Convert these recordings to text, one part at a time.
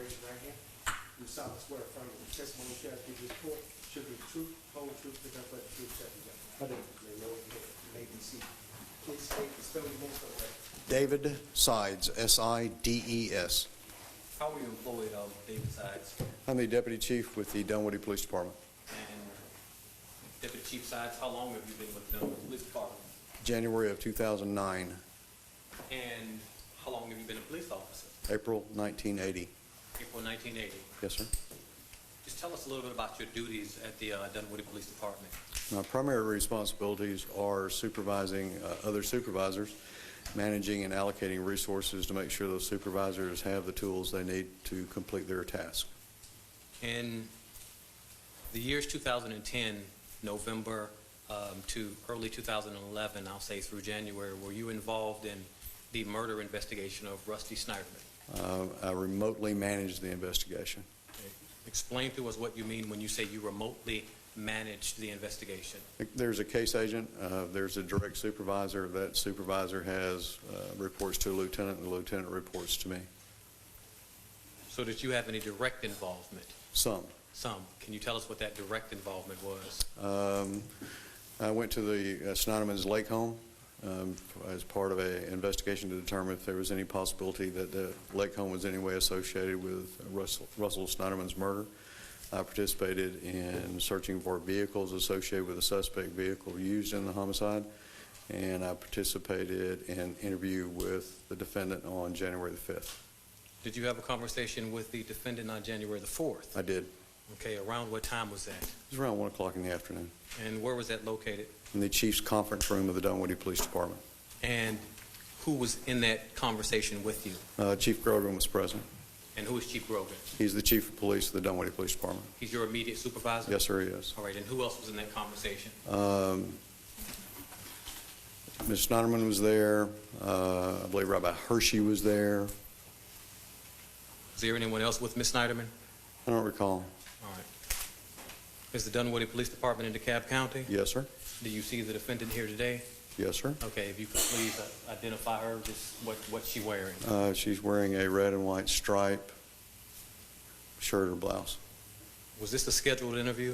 raise your right hand. You solemnly swear affirm that the testimony you shall give this court should be the truth, whole truth, and nothing but the truth, shall be done. May know it, you may be seated. Please state the spelling of your name for the record. David Sides, S-I-D-E-S. How are you employed, David Sides? I'm the Deputy Chief with the Dunwoody Police Department. And Deputy Chief Sides, how long have you been with the Dunwoody Police Department? January of 2009, And how long have you been a police officer? April 1980. April 1980. Yes, sir. Just tell us a little bit about your duties at the Dunwoody Police Department. My primary responsibilities are supervising other supervisors, managing and allocating resources to make sure those supervisors have the tools they need to complete their task. In the years 2010, November to early 2011, I'll say through January, were you involved in the murder investigation of Rusty Sneiderman? I remotely managed the investigation. Okay. Explain to us what you mean when you say you remotely managed the investigation. There's a case agent, there's a direct supervisor. That supervisor has reports to a lieutenant, and the lieutenant reports to me. So did you have any direct involvement? Some. Some. Can you tell us what that direct involvement was? I went to the Sneiderman's lake home as part of an investigation to determine if there was any possibility that the lake home was in any way associated with Russell Sneiderman's murder. I participated in searching for vehicles associated with a suspect vehicle used in the homicide, and I participated in an interview with the defendant on January the 5th. Did you have a conversation with the defendant on January the 4th? I did. Okay, around what time was that? It was around 1 o'clock in the afternoon And where was that located? in the chief's conference room of the Dunwoody Police Department. And who was in that conversation with you? Chief Grogan was present. And who is Chief Grogan? He's the chief of police of the Dunwoody Police Department. He's your immediate supervisor? Yes, sir, he is. All right, and who else was in that conversation? Ms. Sneiderman was there. I believe Rabbi Hershey was there. Was there anyone else with Ms. Sneiderman? I don't recall. All right. Is the Dunwoody Police Department in DeKalb County? Yes, sir. Do you see the defendant here today? Yes, sir. Okay, if you could please identify her, just what's she wearing? She's wearing a red and white stripe shirt or blouse. Was this a scheduled interview?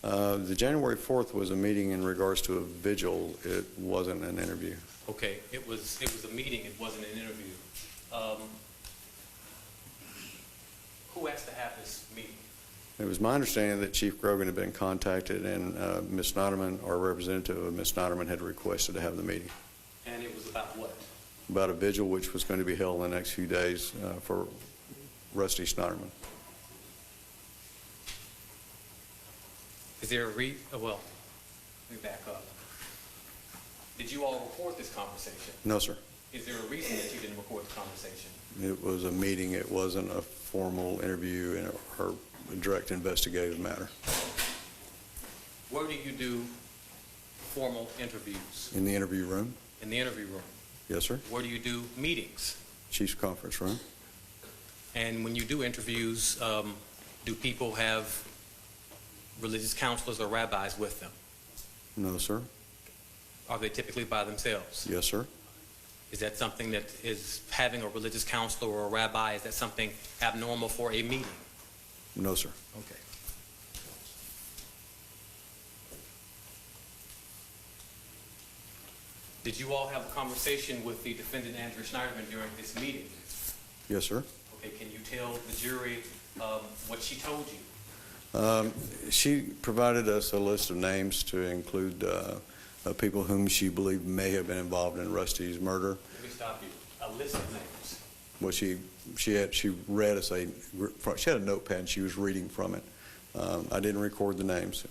The January 4th was a meeting in regards to a vigil. It wasn't an interview. Okay, it was a meeting, it wasn't an interview. Who asked to have this meeting? It was my understanding that Chief Grogan had been contacted, and Ms. Sneiderman, or a representative of Ms. Sneiderman, had requested to have the meeting And it was about what? about a vigil which was going to be held in the next few days for Rusty Sneiderman. Is there a well, let me back up. Did you all record this conversation? No, sir. Is there a reason that you didn't record the conversation? It was a meeting. It wasn't a formal interview in her direct investigative matter. Where do you do formal interviews? In the interview room? In the interview room. Yes, sir. Where do you do meetings? Chief's conference room. And when you do interviews, do people have religious counselors or rabbis with them? No, sir. Are they typically by themselves? Yes, sir. Is that something that is having a religious counselor or a rabbi, is that something abnormal for a meeting? No, sir. Okay. Did you all have a conversation with the defendant, Andrea Sneiderman, during this meeting? Yes, sir. Okay, can you tell the jury what she told you? She provided us a list of names to include people whom she believed may have been involved in Rusty's murder. Let me stop you. A list of names. Well, she read us she had a notepad and she was reading from it. I didn't record the names.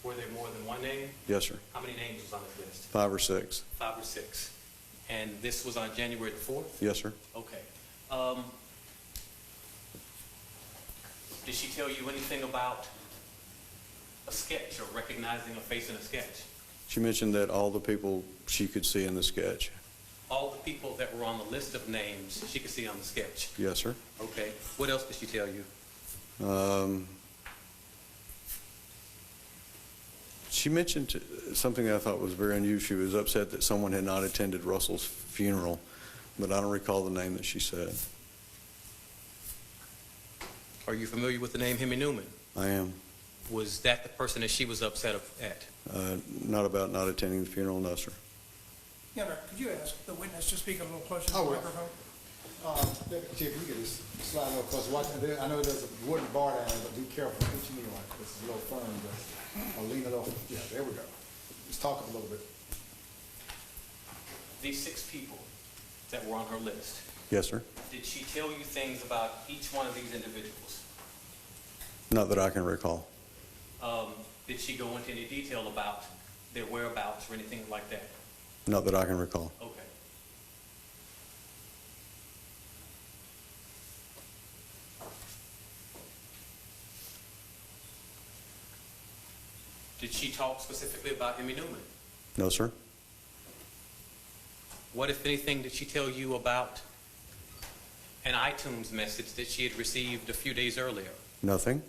Were there more than one name? Yes, sir. How many names was on this list? 5 or 6. 5 or 6. And this was on January the 4th? Yes, sir. Okay. Did she tell you anything about a sketch or recognizing a face in a sketch? She mentioned that all the people she could see in the sketch. All the people that were on the list of names she could see on the sketch? Yes, sir. Okay. What else did she tell you? She mentioned something that I thought was very unusual. She was upset that someone had not attended Russell's funeral, but I don't recall the name that she said. Are you familiar with the name Hemi Newman? I am. Was that the person that she was upset at? Not about not attending the funeral, no, sir. Yeah, Mayor, could you ask the witness to speak a little closer to I the will. microphone? Deputy Chief, you can just slide a little closer. Watch, I know there's a wooden bar down there, but be careful, put your knee on it. This is a little firm, but I'll lean it over. Yeah, there we go. Just talk up a little bit. These 6 people that were on her list, Yes, sir. did she tell you things about each one of these individuals? Not that I can recall. Did she go into any detail about their whereabouts or anything like that? Not that I can recall. Okay. Did she talk specifically about Hemi Newman? No, sir. What, if anything, did she tell you about an iTunes message that she had received a few days earlier? Nothing.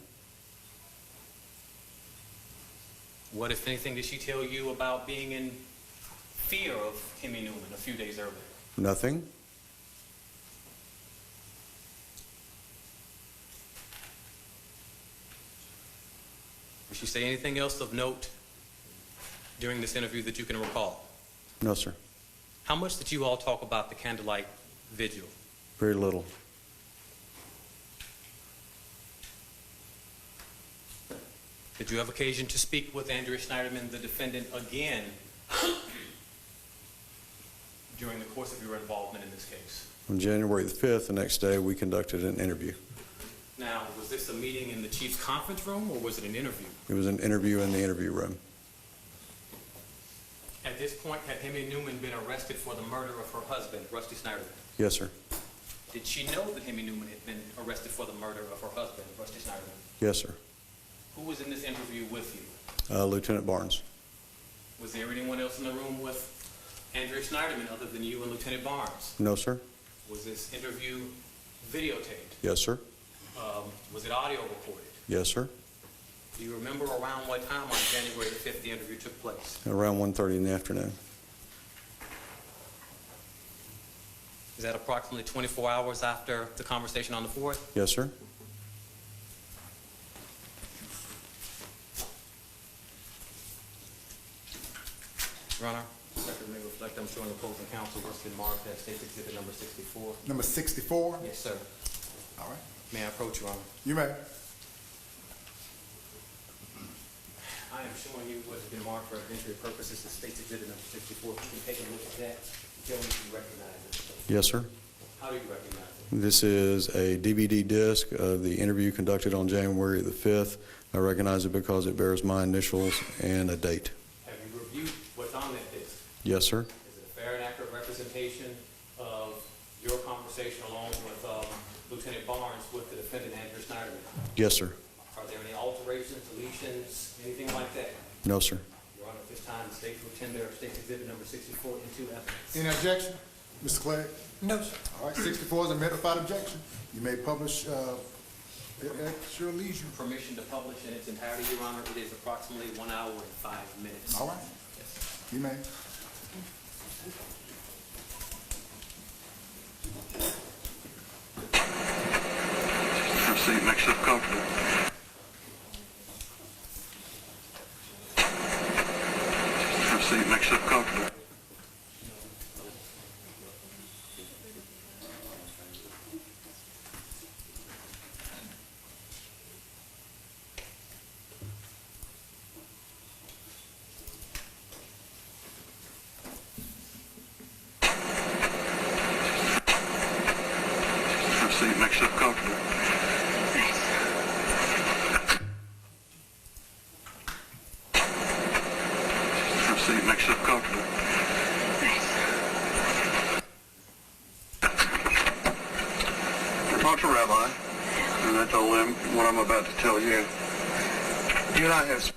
What, if anything, did she tell you about being in fear of Hemi Newman a few days earlier? Nothing. Did she say anything else of note during this interview that you can recall? No, sir. How much did you all talk about the candlelight vigil? Very little. Did you have occasion to speak with Andrea Sneiderman, the defendant, again during the course of your involvement in this case? On January the 5th, the next day, we conducted an interview. Now, was this a meeting in the chief's conference room, or was it an interview? It was an interview in the interview room. At this point, had Hemi Newman been arrested for the murder of her husband, Rusty Sneiderman? Yes, sir. Did she know that Hemi Newman had been arrested for the murder of her husband, Rusty Sneiderman? Yes, sir. Who was in this interview with you? Lieutenant Barnes. Was there anyone else in the room with Andrea Sneiderman other than you and Lieutenant Barnes? No, sir. Was this interview videotaped? Yes, sir. Was it audio recorded? Yes, sir. Do you remember around what time on January the 5th the interview took place? Around 1:30 in the afternoon. Is that approximately 24 hours after the conversation on the 4th? Yes, sir. Your Honor, record may reflect I'm showing opposing counsel listed marked as State Exhibit number 64. Number 64? Yes, sir. All right. May I approach, Your Honor? You may. I am showing you what has been marked for evidentiary purposes as State Exhibit number 64. If you can take a look at that, tell me if you recognize it. Yes, sir. How do you recognize it? This is a DVD disc of the interview conducted on January the 5th. I recognize it because it bears my initials and a date. Have you reviewed what's on that disc? Yes, sir. Is it a fair and accurate representation of your conversation along with Lieutenant Barnes with the defendant, Andrea Sneiderman? Yes, sir. Are there any alterations, deletions, anything like that? No, sir. Your Honor, at this time, the state will tender State Exhibit number 64 into evidence. Any objection? Mr. Clegg? No, sir. All right, 64 is a modified objection. You may publish at your leisure. Permission to publish in its entirety, Your Honor. It is approximately 1 hour and 5 minutes. All right. Yes. You may. Have a seat, make yourself comfortable. Have a seat, make yourself comfortable. Have a seat, make yourself comfortable. Have a seat, make yourself comfortable. I talked to Rabbi, and I told him what I'm about to tell you. You and I have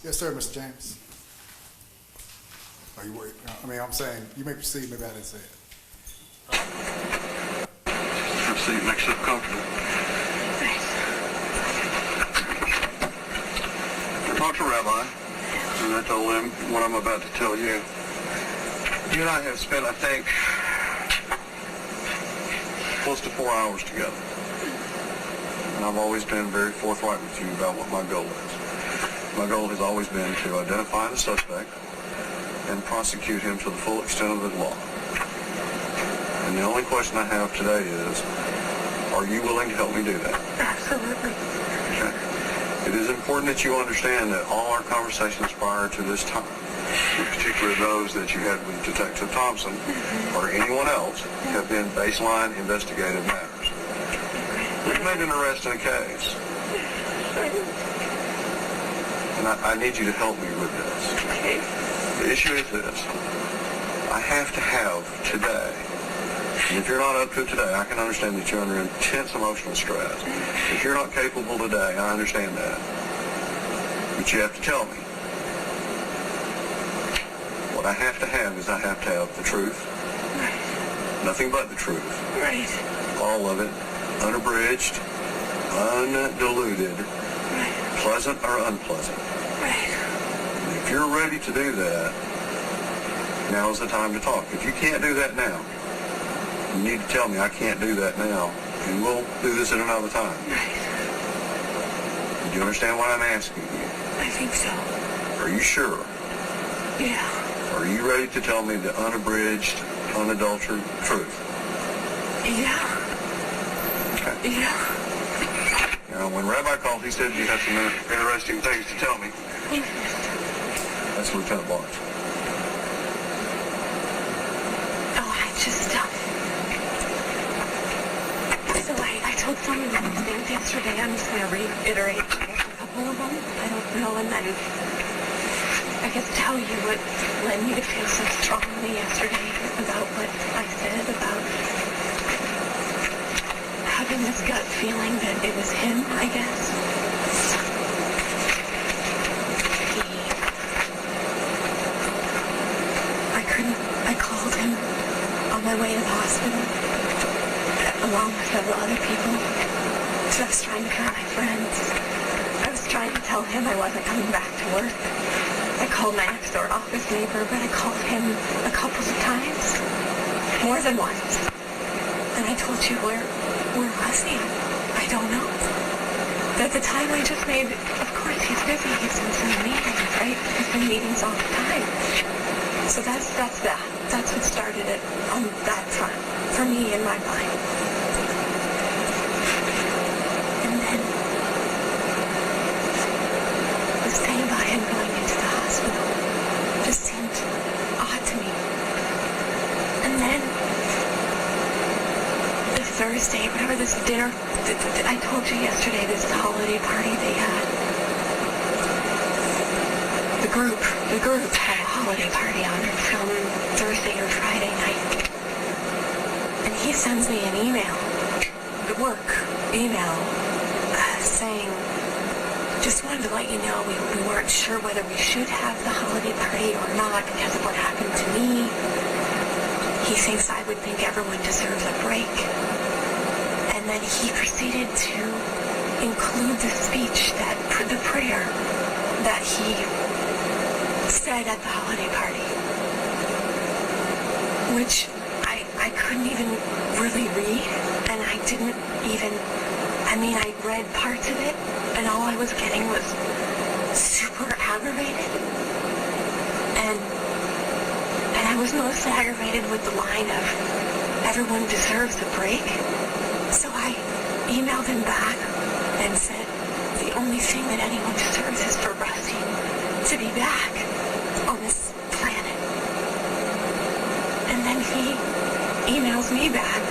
Yes, sir, Mr. James. Are you worried? I mean, I'm saying, you may proceed, maybe I didn't say it. Have a seat, make yourself comfortable. I talked to Rabbi, and I told him what I'm about to tell you. You and I have spent, I think, close to 4 hours together. And I've always been very forthright with you about what my goal is. My goal has always been to identify the suspect and prosecute him to the full extent of the law. And the only question I have today is, are you willing to help me do that? Absolutely. Okay. It is important that you understand that all our conversations prior to this time, in particular those that you had with Detective Thompson or anyone else, have been baseline investigative matters. We've made an arrest in a case. And I need you to help me with this. Okay. The issue is this. I have to have today, and if you're not up to it today, I can understand that you're under intense emotional stress. If you're not capable today, I understand that. But you have to tell me. What I have to have is I have to have the truth. Right. Nothing but the truth. Right. All of it. Unabridged. Undiluted. Right. Pleasant or unpleasant. Right. If you're ready to do that, now's the time to talk. If you can't do that now, you need to tell me I can't do that now, and we'll do this at another time. Right. Do you understand what I'm asking you? I think so. Are you sure? Yeah. Are you ready to tell me the unabridged, unadulterated truth? Yeah. Okay. Yeah. Now, when Rabbi called, he said you had some interesting things to tell me. That's Lieutenant Barnes. Oh, so I told some of these things yesterday. I'm just going to reiterate a couple of them. I don't know, and then I guess tell you what led me to feel so strongly yesterday about what I said about having this gut feeling that it was him, I guess. I called him on my way to the hospital, along with several other people. So I was trying to find my friends. I was trying to tell him I wasn't coming back to work. I called my next door office neighbor, but I called him a couple of times, more than once. And I told you, where was he? I don't know. At the time I just made, of course he's busy, he's in some meetings, right? He's in meetings all the time. So that's that. That's what started it on that front, for me in my mind. And then this thing about him going into the hospital just seemed odd to me. And then the Thursday, whatever, this dinner, I told you yesterday, this holiday party they had. The group had a holiday party on from Thursday or Friday night. And he sends me an email, the work email, saying, just wanted to let you know we weren't sure whether we should have the holiday party or not because of what happened to me. He thinks I would think everyone deserves a break. And then he proceeded to include the speech, the prayer that he said at the holiday party, which I couldn't even really read, and I didn't even, I read parts of it, and all I was getting was super aggravated, and I was most aggravated with the line of, everyone deserves a break. So I emailed him back and said, the only thing that anyone deserves is for Rusty to be back on this planet. And then he emails me back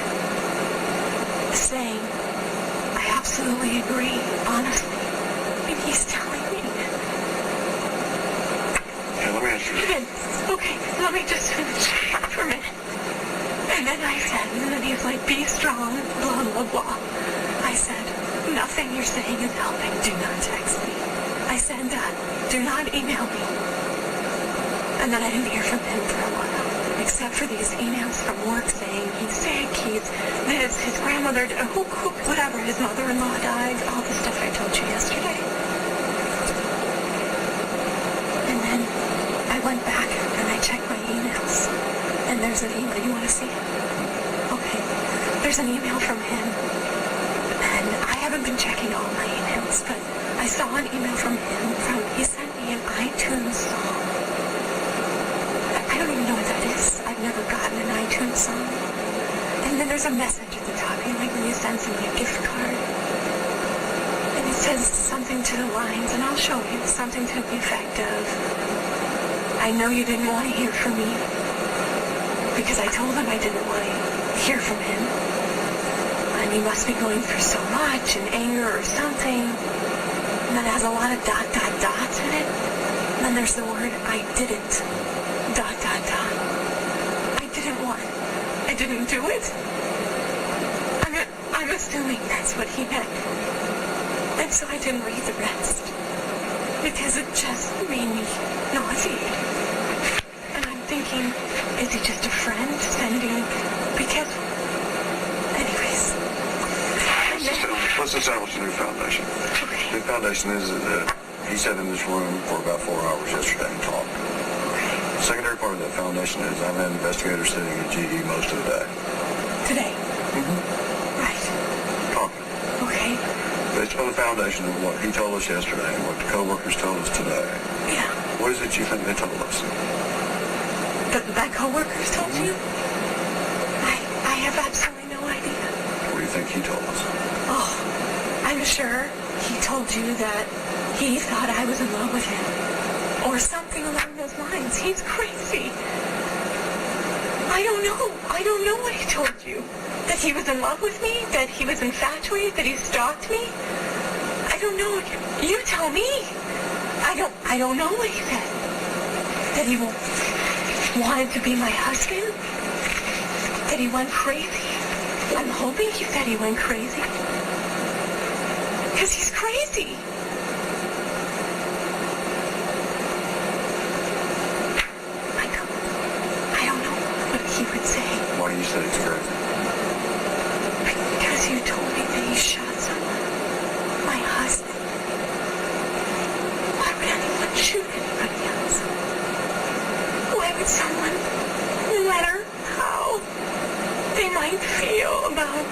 saying, I absolutely agree, honestly. And he's telling me. Okay, let me answer this. Okay, let me just finish for a minute. And then I said, and then he's like, be strong, blah, blah, blah. I said, nothing you're saying is helping. Do not text me. I said that, do not email me. And then I didn't hear from him for a while, except for these emails from work saying he's sick, he's this, his grandmother, whatever, his mother-in-law died, all the stuff I told you yesterday. And then I went back and I checked my emails, and there's an email. You want to see it? Okay. There's an email from him, and I haven't been checking all my emails, but I saw an email from him. He sent me an iTunes song. I don't even know what that is. I've never gotten an iTunes song. And then there's a message at the top, you know, like when you send somebody a gift card. And it says something to the lines, and I'll show you, something to the effect of, I know you didn't want to hear from me, because I told him I didn't want to hear from him. And he must be going through so much, and anger or something. And then it has a lot of dots in it. And then there's the word, I didn't. I didn't do it. I'm assuming that's what he meant. And so I didn't read the rest, because it just made me nauseated. And I'm thinking, is he just a friend sending, because, anyways. Let's establish a new foundation. Okay. The new foundation is that he sat in this room for about 4 hours yesterday and talked. The secondary part of that foundation is I've had investigators sitting at GE most of the day. Today? Mm-hmm. Right. Talking. Okay. Based on the foundation of what he told us yesterday and what the co-workers told us today, Yeah. what is it you think they told us? That co-workers told you? I have absolutely no idea. What do you think he told us? Oh, I'm sure he told you that he thought I was in love with him. Or something along those lines. He's crazy. I don't know what he told you. That he was in love with me? That he was infatuated? That he stalked me? I don't know. You tell me. I don't know what he said. That he wanted to be my husband? That he went crazy? I'm hoping he said he went crazy. Because he's crazy. Why do you say it's crazy? Because you told me that he shot someone. My husband. Why would anyone shoot anybody else? Why would someone, no matter how they might feel about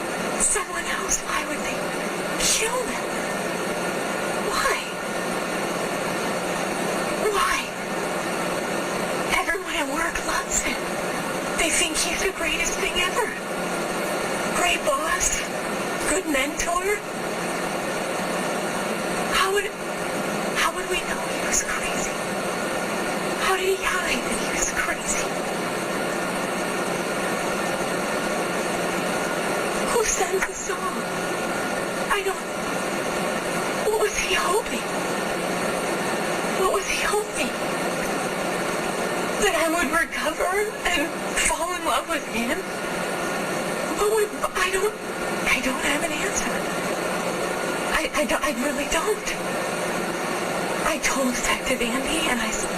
someone else, why would they kill them? Why? Why? Everyone at work loves him. They think he's the greatest thing ever. Great boss. Good mentor. How would we know he was crazy? How did he hide that he was crazy? Who sent the song? What was he hoping? What was he hoping? That I would recover and fall in love with him? I don't have an answer. I really don't. I told Detective Andy, and I said,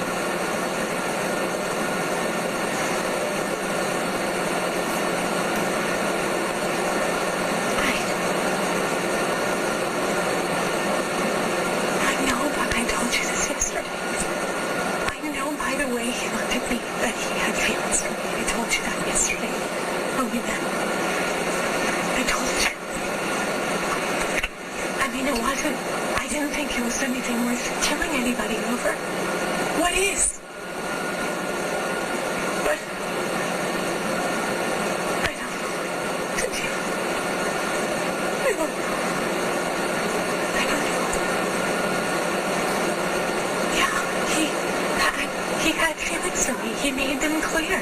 I know, but I told you this yesterday. I know by the way he looked at me that he had feelings for me. I told you that yesterday when we met. I told you. I mean, I didn't think it was anything worth killing anybody over. What is? But I don't know what to do. I don't know. Yeah, he had feelings for me. He made them clear.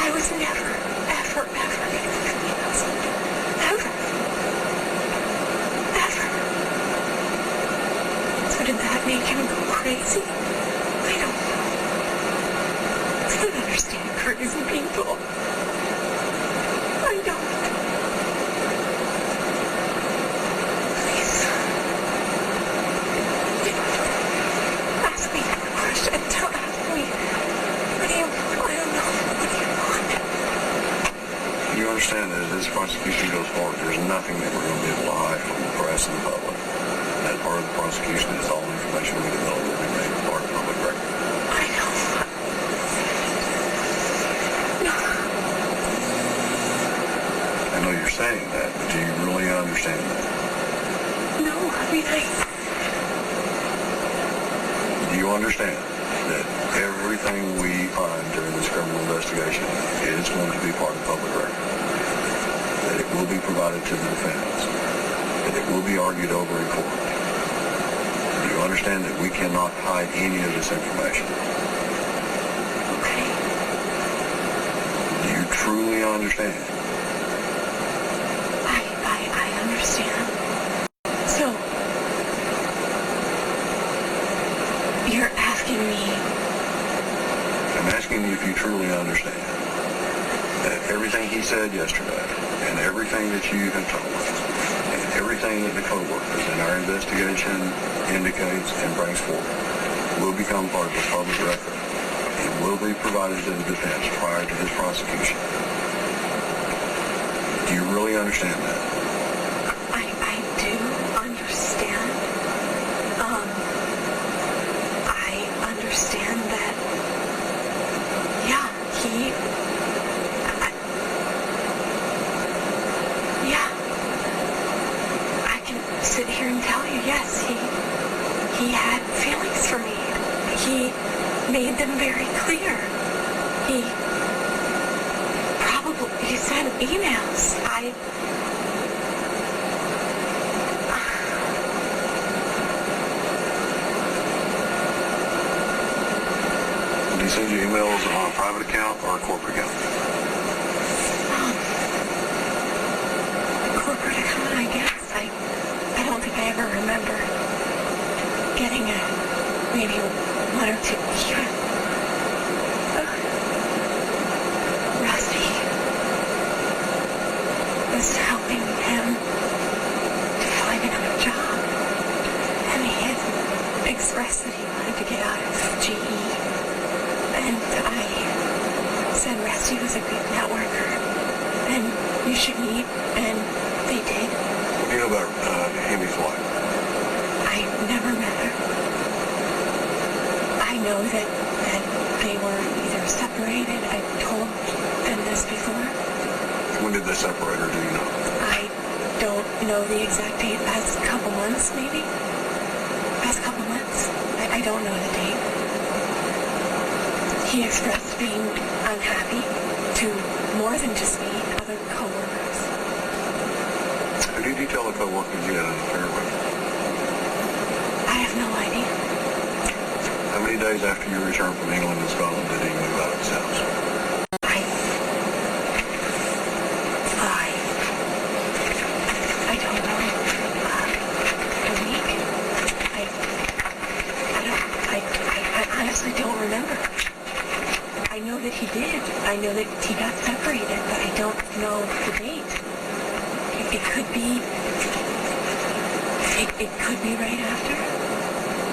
I was never, ever anything else. Ever. So did that make him go crazy? I don't know. I don't understand crazy people. I don't. Please prosecution goes forward, there's nothing that we're going to be able to hide from the press and the public. That part of the prosecution is all information we develop will be made part of public record. I know. I know you're saying that, but do you really understand that? No, I mean, Do you understand that everything we find during this criminal investigation is going to be part of public record? That it will be provided to the defendants? That it will be argued over in court? Do you understand that we cannot hide any of this information? okay. Do you truly understand? I understand. So, you're asking me, I'm asking you if you truly understand that everything he said yesterday and everything that you have told us and everything that the co-workers in our investigation indicates and brings forward will become part of the public record and will be provided to the defense prior to this prosecution. Do you really understand that? I do understand. I understand that, yeah, I can sit here and tell you, yes, he had feelings for me. He made them very clear. He sent emails. Did he send you emails on a private account or a corporate account? Corporate account, I guess. I don't think I ever remember getting maybe one or two. Rusty was helping him to find another job, and he had expressed that he wanted to get out of GE, and I said Rusty was a good networker, and you should meet, and they did. What do you know about Amy's wife? I never met her. I know that they were either separated. I told them this before. When did they separate her, do you know? I don't know the exact date. Past couple months, maybe? Past couple months. I don't know the date. He expressed being unhappy to more than just me, other co-workers. Who did you tell the co-workers you had an affair with? I have no idea. How many days after you returned from England and Scotland did he move out of his house? I don't know. A week? I honestly don't remember. I know that he did. I know that he got separated, but I don't know the date. It could be... It could be right after.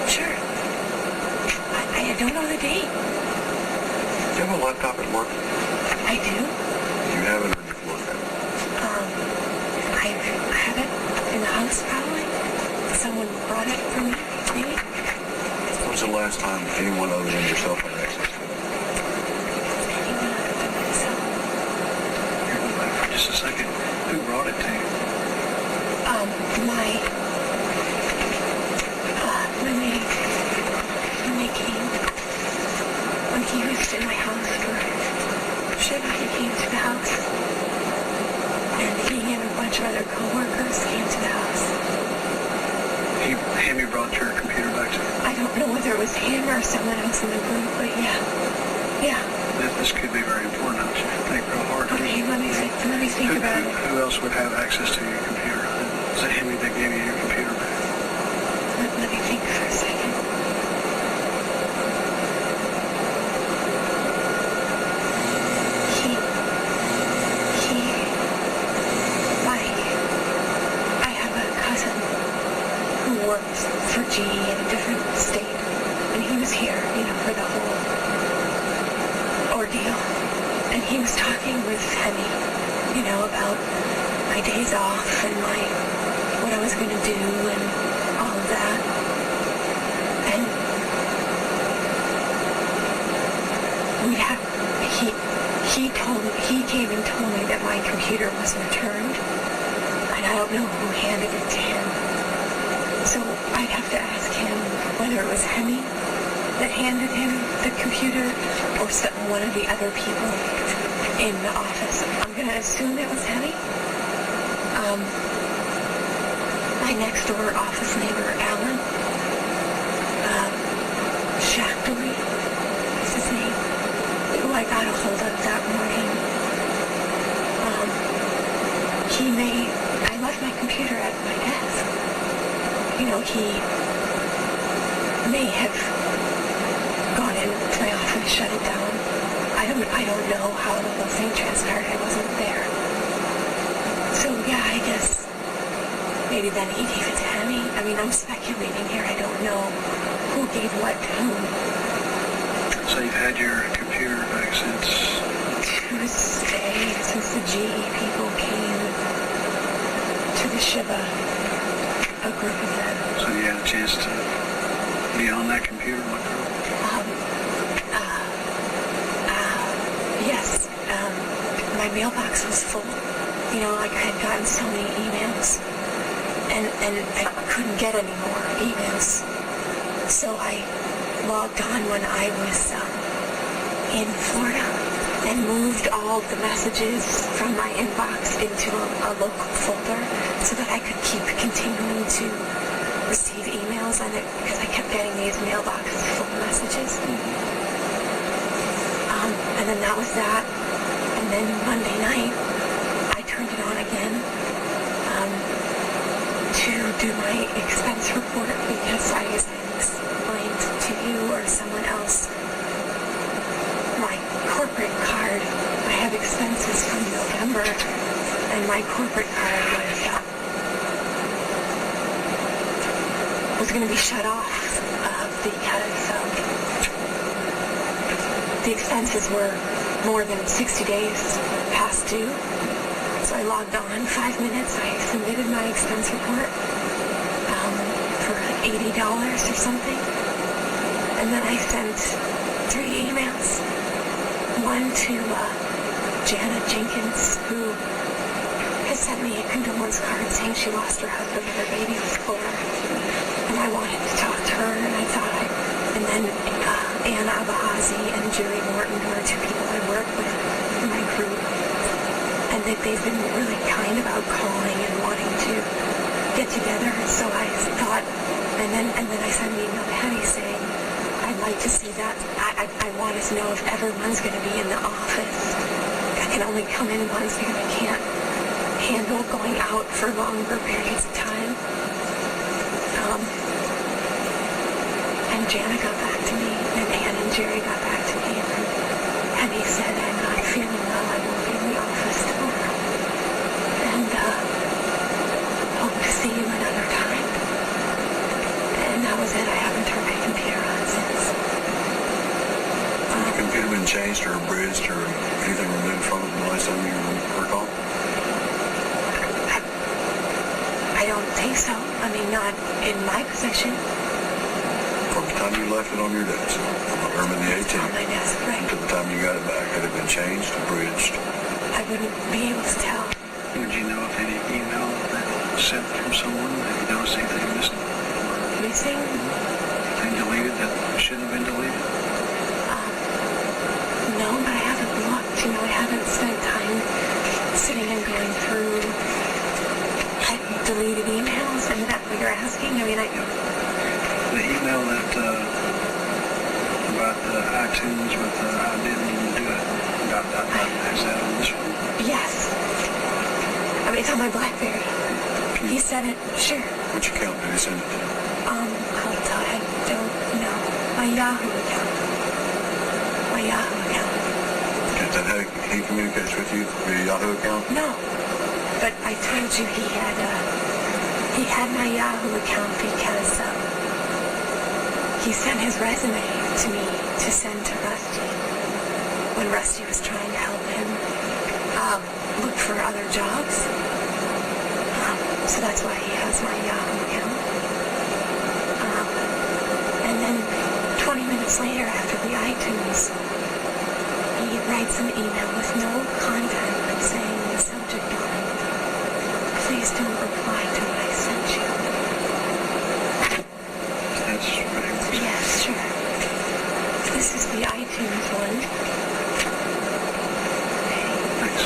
Sure. I don't know the date. Do you have a laptop at work? I do. You have it or you've looked at it? I have it in the house, probably. Someone brought it for me, maybe. When was the last time anyone other than yourself had access to it? Anyone other than myself. Here, go back for just a second. Who brought it to you? When they came, when he was in my house for Shiva, he came to the house. And he and a bunch of other co-workers came to the house. Amy brought your computer back to you? I don't know whether it was him or someone else in the group, but yeah. Yeah. This could be very important. I should think real hard. Okay, let me think about it. Who else would have access to your computer? Is it Amy that gave you your computer back? Let me think for a second. I have a cousin who works for GE in a different state, and he was here, for the whole ordeal. And he was talking with Hemi, about my days off and what I was going to do and all of that. And he came and told me that my computer was returned, and I don't know who handed it to him. So I'd have to ask him whether it was Hemi that handed him the computer or one of the other people in the office. I'm going to assume it was Hemi. My next door office neighbor, Alan, Shackley is his name, who I got a hold of that morning. I left my computer at my desk. You know, he may have gone into my office, shut it down. I don't know how the whole thing transpired. I wasn't there. So yeah, I guess maybe then he gave it to Hemi. I mean, I'm speculating here. I don't know who gave what to whom. So you've had your computer back since Tuesday, since the GE people came to the Shiva, a group of them. So you had a chance to be on that computer? Yes. My mailbox was full. You know, like I had gotten so many emails, and I couldn't get any more emails. So I logged on when I was in Florida and moved all the messages from my inbox into a local folder so that I could keep continuing to receive emails on it because I kept getting these mailboxes full of messages. And then that was that. And then Monday night, I turned it on again to do my expense report because I explained to you or someone else my corporate card. I have expenses from November, and my corporate card was going to be shut off because the expenses were more than 60 days past due. So I logged on 5 minutes. I submitted my expense report for $80 or something. And then I sent 3 emails. One to Janet Jenkins, who has sent me a condolence card saying she lost her husband and her baby was 4. And I wanted to talk to her, and I thought and then Anna Abahazi and Jerry Morton, who are 2 people I work with in my group. And they've been really kind about calling and wanting to get together. So I thought, and then I sent an email to Henny saying, I'd like to see that. I want to know if everyone's going to be in the office. I can only come in once because I can't handle going out for longer periods of time. And Jana got back to me, and Ann and Jerry got back to me, and Henny said, I'm not feeling well. I won't be in the office tomorrow. And hope to see you another time. And that was it. I haven't turned my computer on since. Has the computer been changed or abridged or anything removed from it the last time you recall? I don't think so. I mean, not in my possession. From the time you left it on your desk, or in the 18th, On my desk, right. to the time you got it back, had it been changed, abridged? I wouldn't be able to tell. Would you know if any email that was sent from someone, have you noticed anything missing? Missing? Anything deleted that shouldn't have been deleted? No, but I haven't looked. You know, I haven't spent time sitting and going through deleted emails. And that's what you're asking? I mean, The email that about the iTunes with I didn't even do it. Is that on this one? Yes. I mean, it's on my BlackBerry. He sent it. Sure. Which account did he send it to? I'll tell you. I don't know. My Yahoo account. Okay, then how he communicates with you via Yahoo account? No. But I told you he had my Yahoo account because he sent his resume to me to send to Rusty when Rusty was trying to help him look for other jobs. So that's why he has my Yahoo account. And then 20 minutes later, after the iTunes, he writes an email with no content saying the subject line, "Please don't reply to what I sent you." That's right. Yes, sure. This is the iTunes one. Thanks.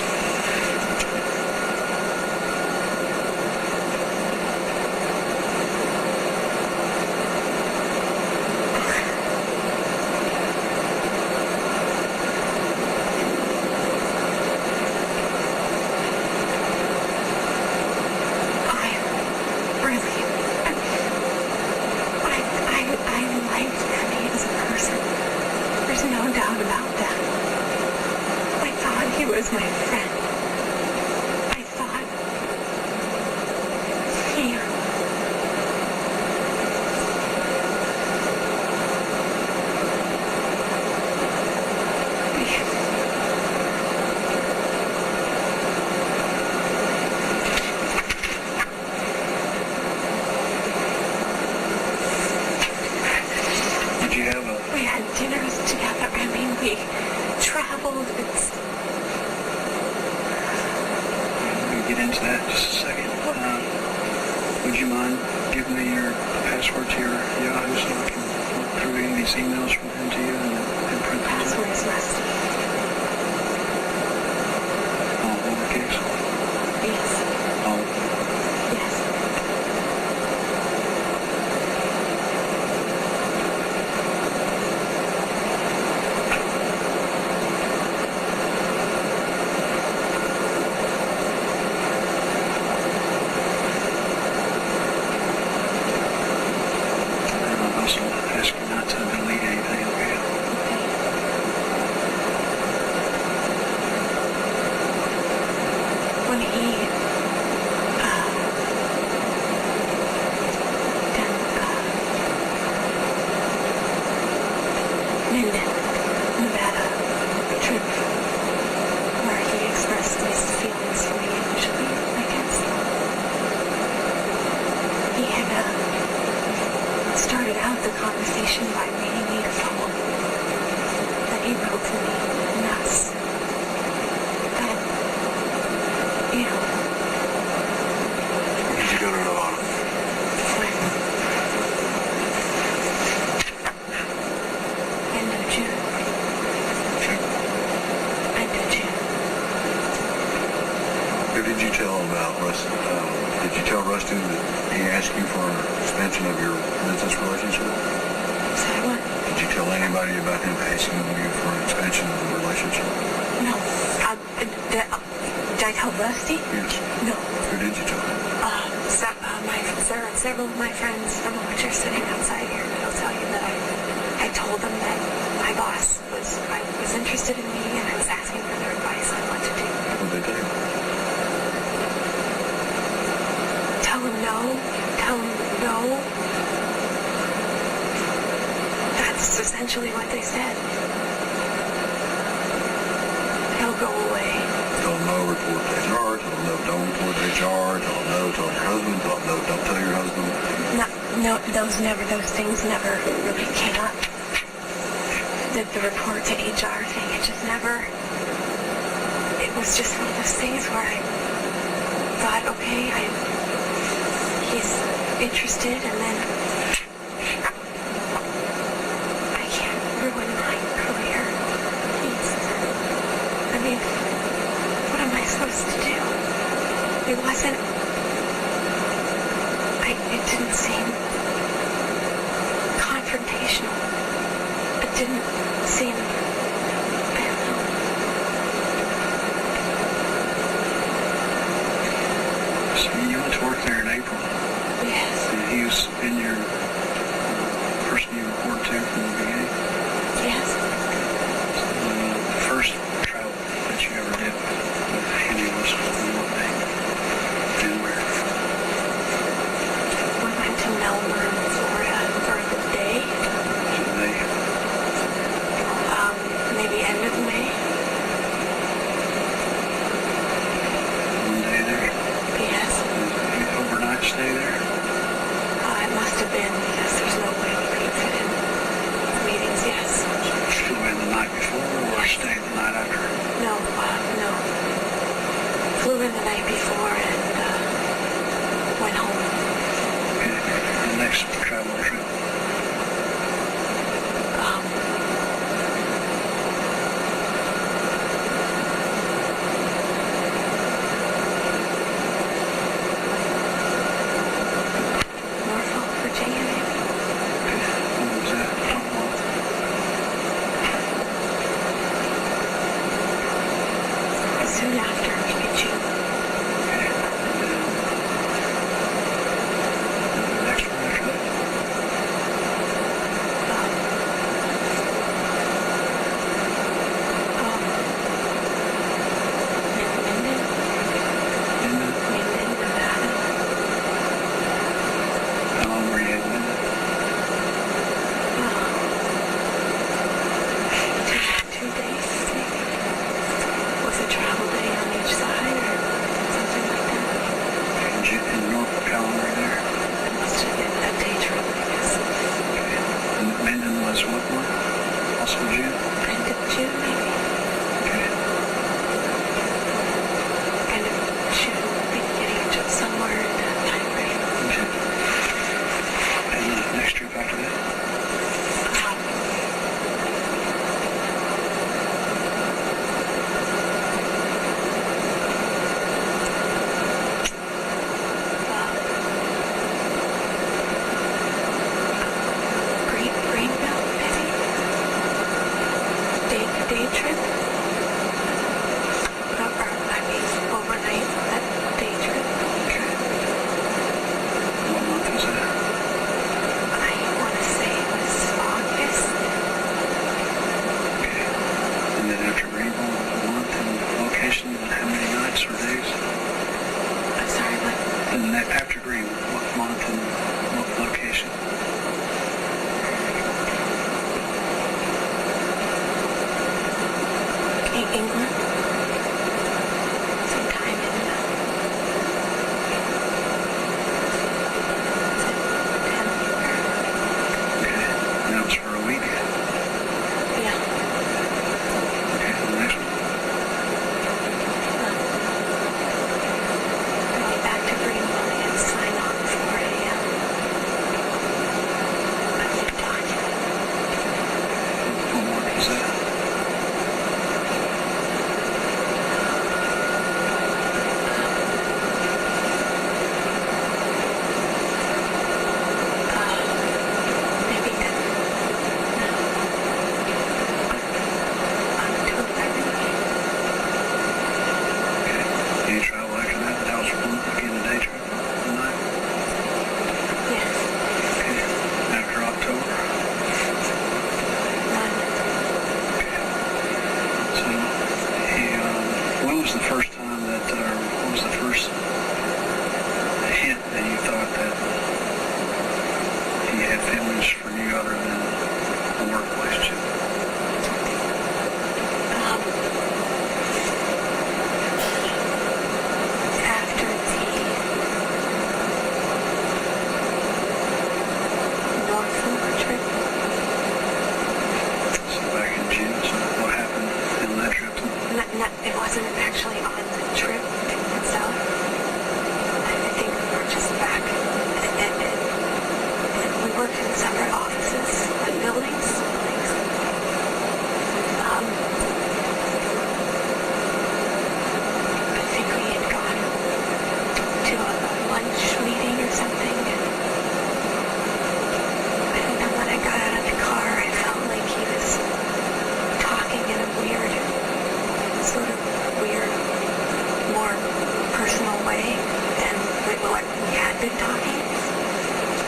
I liked Eddie as a person. There's no doubt about that. I thought he was my friend. I thought he... Did you have a... We had dinners together. I mean, we traveled. It's... Let me get into that in just a second. Would you mind giving me your password to your Yahoo so I can look through any of these emails from him to you and print them out? Password is Rusty. All lowercase? Yes. All. Yes. And I'll also ask you not to delete anything, okay? When he did Nevada trip where he expressed his feelings for me initially, I guess. He had started out the conversation by reading me a poem that he wrote for me, and that's that, you know, Did you go to Nevada? when end of June. End of June. Who did you tell about Rusty? Did you tell Rusty that he asked you for an expansion of your business relationship? Say what? Did you tell anybody about him asking you for an expansion of the relationship? No. Did I tell Rusty? Yes. No. Who did you tell him? Several of my friends, some of which are sitting outside here, that'll tell you that I told them that my boss was interested in me and I was asking for their advice on what to do. What did they tell you? Tell him no. Tell him no. That's essentially what they said. He'll go away. Tell him no, report to HR. Tell him no, don't report to HR. Tell him no, tell your husband. Tell him no, don't tell your husband. No, those things never really came up. The report to HR thing, it just never, it was just one of those things where I thought, okay, he's interested, and then I can't ruin my career. I mean, what am I supposed to do? It wasn't, it didn't seem confrontational. It didn't seem, I don't know. So you went to work there in April. Yes. And he was in your person you reported to from the beginning. Yes. The first travel that you ever did with Andy was on what day? And where? We went to Melbourne, Florida for the day. Today. Maybe end of May. One day there. Yes. Overnight.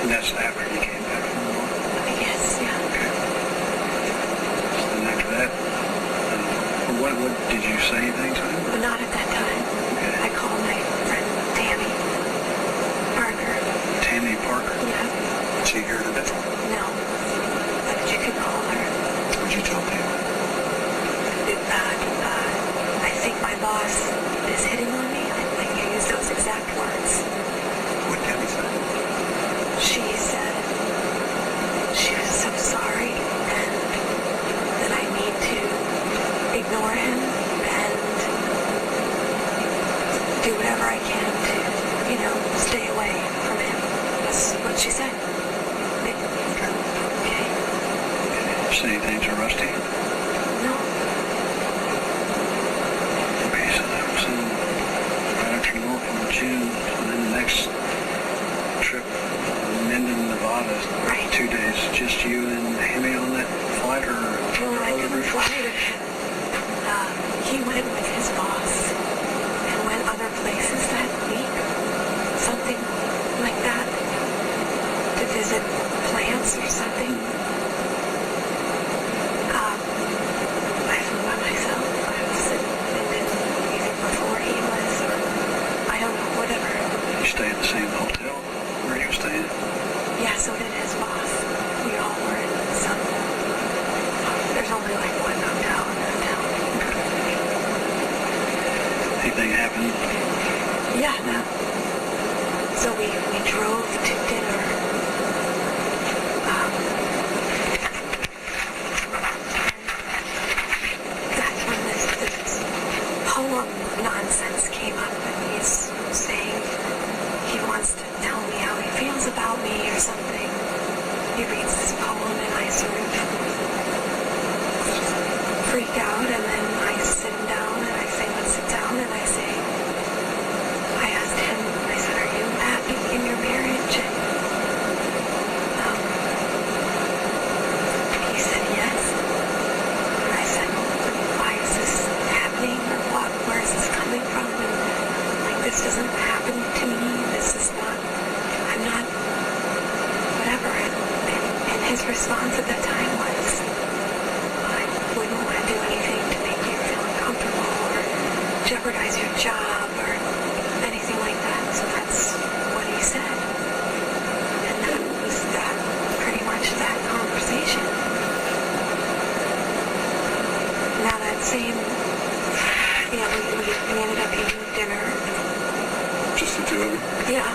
And that's after you came back from the war? Yes, yeah. Okay. And after that, what did you say anything to him? But not at that time. Okay. I called my friend Tammy Parker. Tammy Parker? Yeah. Is she here today? No. But you could call her. What'd you tell me? I think my boss is hitting on me. Like, you used those exact words. What did he say? She said she was so sorry and that I need to ignore him and do whatever I can to, stay away from him. That's what she said. Okay. Say anything to Rusty? No. Okay, so that was right after North in June, and then the next trip, Minden, Nevada, Right. 2 days. Just you and Hemi on that flight, or Well, I other couldn't group? fly with him. He went with his boss and went other places that week. Something like that. To visit plants or something. I flew by myself. I was in either before he was, or I don't know, whatever. You stay at the same hotel where you were staying? Yeah, so did his boss. We all were in some. There's only like one hotel in that town. Anything happened? Yeah, no. So we drove to dinner. That's when this poem nonsense came up, and he's saying he wants to tell me how he feels about me or something. He reads this poem, and I sort of freak out, and then I sit him down, and I say, let's sit down, and I say, I asked him, I said, are you happy in your marriage? And he said yes. And I said, why is this happening, or where is this coming from? And like, this doesn't happen to me, this is not, I'm not, whatever. And his response at that time was, I wouldn't want to do anything to make you feel uncomfortable or jeopardize your job or anything like that. So that's what he said. And that was that, pretty much that conversation. Now that same, we ended up eating dinner. Just the two of you? Yeah.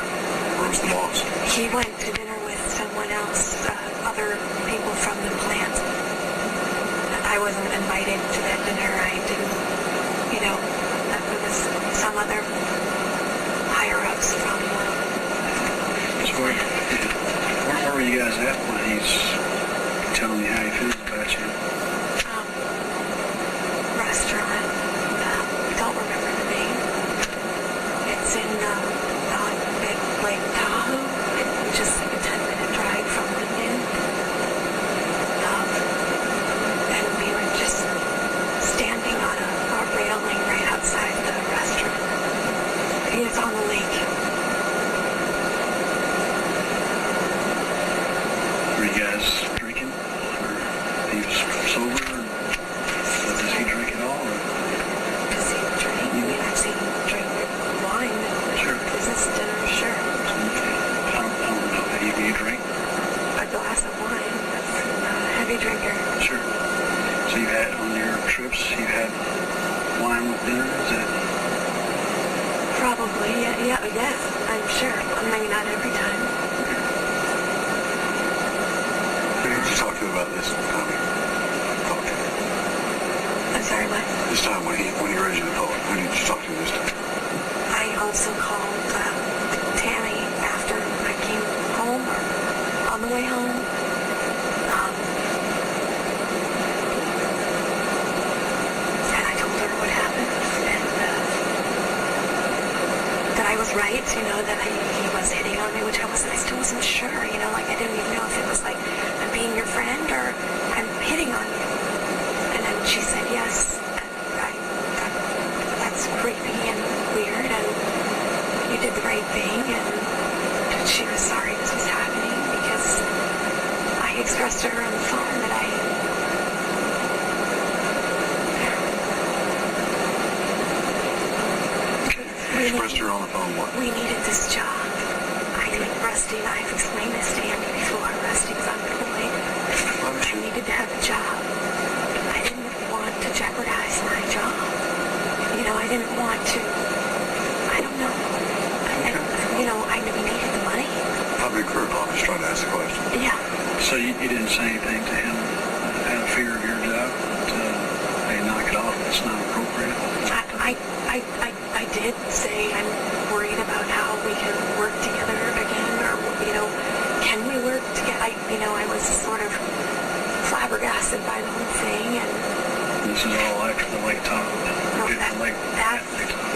Where's the boss? He went to dinner with someone else, other people from the plant. I wasn't invited to that dinner. I didn't, that was some other higher-ups from So where were you guys at when he's telling me how he feels about you? restaurant. Don't remember the name. It's in Lake Tahoe. It's just like a 10-minute drive from Minden. And we were just standing on a railing right outside the restaurant. It's on the lake. Were you guys drinking? Or he was sober? Or does he drink at all? Or? Does he drink? I mean, I've seen him drink wine at Sure. business dinner, sure. I don't know. Do you drink? A glass of wine. That's not a heavy drinker. Sure. So you had, on your trips, you had wine with dinner? Is that? Probably, yes, I'm sure. Maybe not every time. Who did you talk to about this, Tommy? Talk to him. I'm sorry, what? This time when he read you the poem, who did you talk to this time? I also called Tammy after I came home, or on the way home. And I told her what happened, and that I was right, that he was hitting on me, which I still wasn't sure, like I didn't even know if it was like, I'm being your friend, or I'm hitting on you. And then she said yes. That's creepy and weird, and you did the right thing, and she was sorry this was happening. trying to stay before arrest. He was unemployed. I needed to have a job. I didn't want to jeopardize my job. You know, I didn't want to, I don't know. I needed the money. I'll be clear, Tom. Just trying to ask the question. Yeah. So you didn't say anything to him out of fear of your job? To, hey, knock it off. It's not appropriate. I did say I'm worried about how we can work together again, or, can we work together? I was sort of flabbergasted by the whole thing, and... This is all after the lake talk. No, that's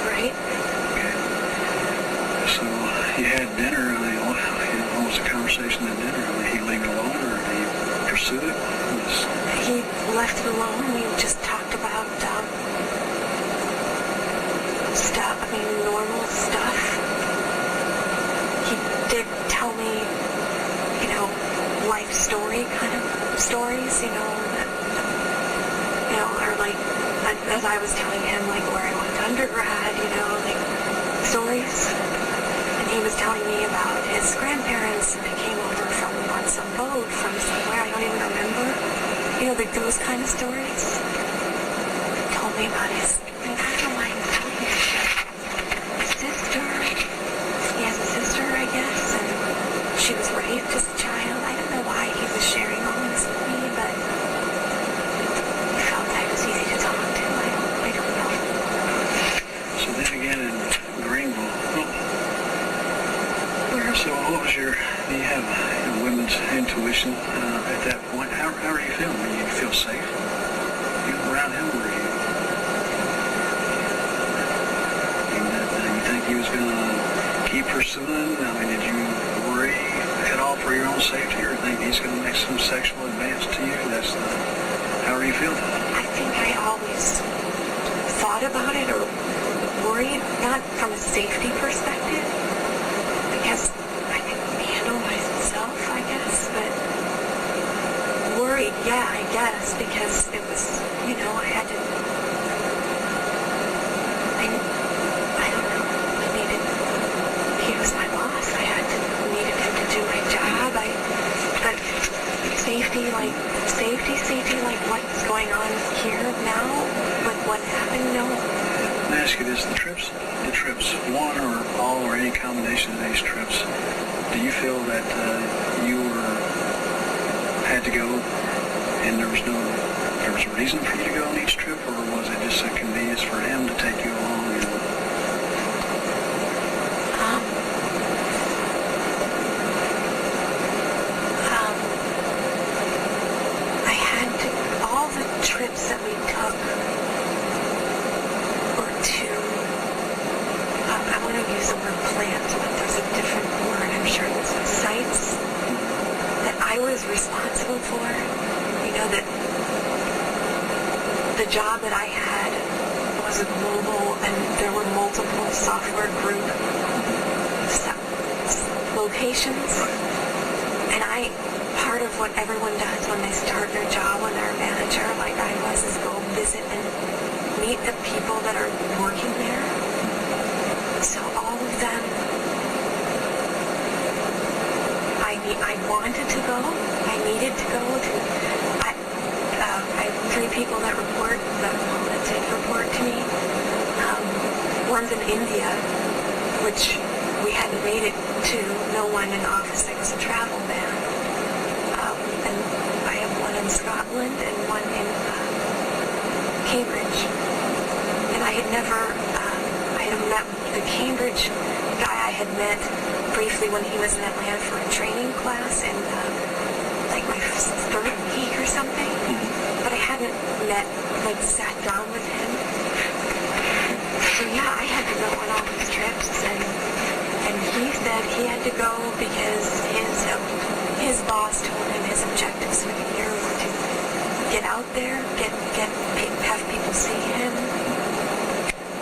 right. Okay. So you had dinner, what was the conversation at dinner? Did he leave it alone, or did he pursue it? He left it alone. We just talked about stuff, normal stuff. He did tell me, life story kind of stories, or like, as I was telling him, like where I went to undergrad, like stories. And he was telling me about his grandparents that came over on some boat from somewhere, I don't even remember. Like those kind of stories. He told me about his, I don't know why he's telling me his sister. He has a sister, I guess, and she was raped as a child. I don't know why he was sharing all this with me, but he felt I was easy to talk to. I don't know. So then again in Greenville, so what was do you have women's intuition at that point? How are you feeling? Do you feel safe? Around him, were you? You think he was going to keep pursuing? Did you worry at all for your own safety, or think he's going to make some sexual advance to you? How are you feeling? I think I always thought about it or worried, not from a safety perspective, because I could handle myself, I guess, but worried, yeah, I guess, because it was, I had to, I don't know, he was my boss, needed him to do my job, but safety, like what's going on here now, with what happened, no. Let me ask you this, the trips, one or all or any combination of these trips, do you feel that you had to go and there was a reason for you to go on each trip, or was it just a convenience for him to take you along? I had to, all the trips that we took were to, I want to use the word plants, but there's a different word, I'm sure there's sites that I was responsible for, that the job that I had was a global, and there were multiple software group locations, and part of what everyone does when they start their job, when they're a manager, like I was, is go visit and meet the people that are working there. So all of them, I wanted to go, I needed to go to, I have 3 people that did report to me. One's in India, which we hadn't made it to, no one in the office, it was a travel ban. And I have one in Scotland and one in Cambridge. And I had never, I had met the Cambridge guy I had met briefly when he was in Atlanta for a training class in like my 3rd week or something. But I hadn't sat down with him. So yeah, I had to go on all these trips, and he said he had to go because his boss told him his objectives for the year were to get out there, have people see him.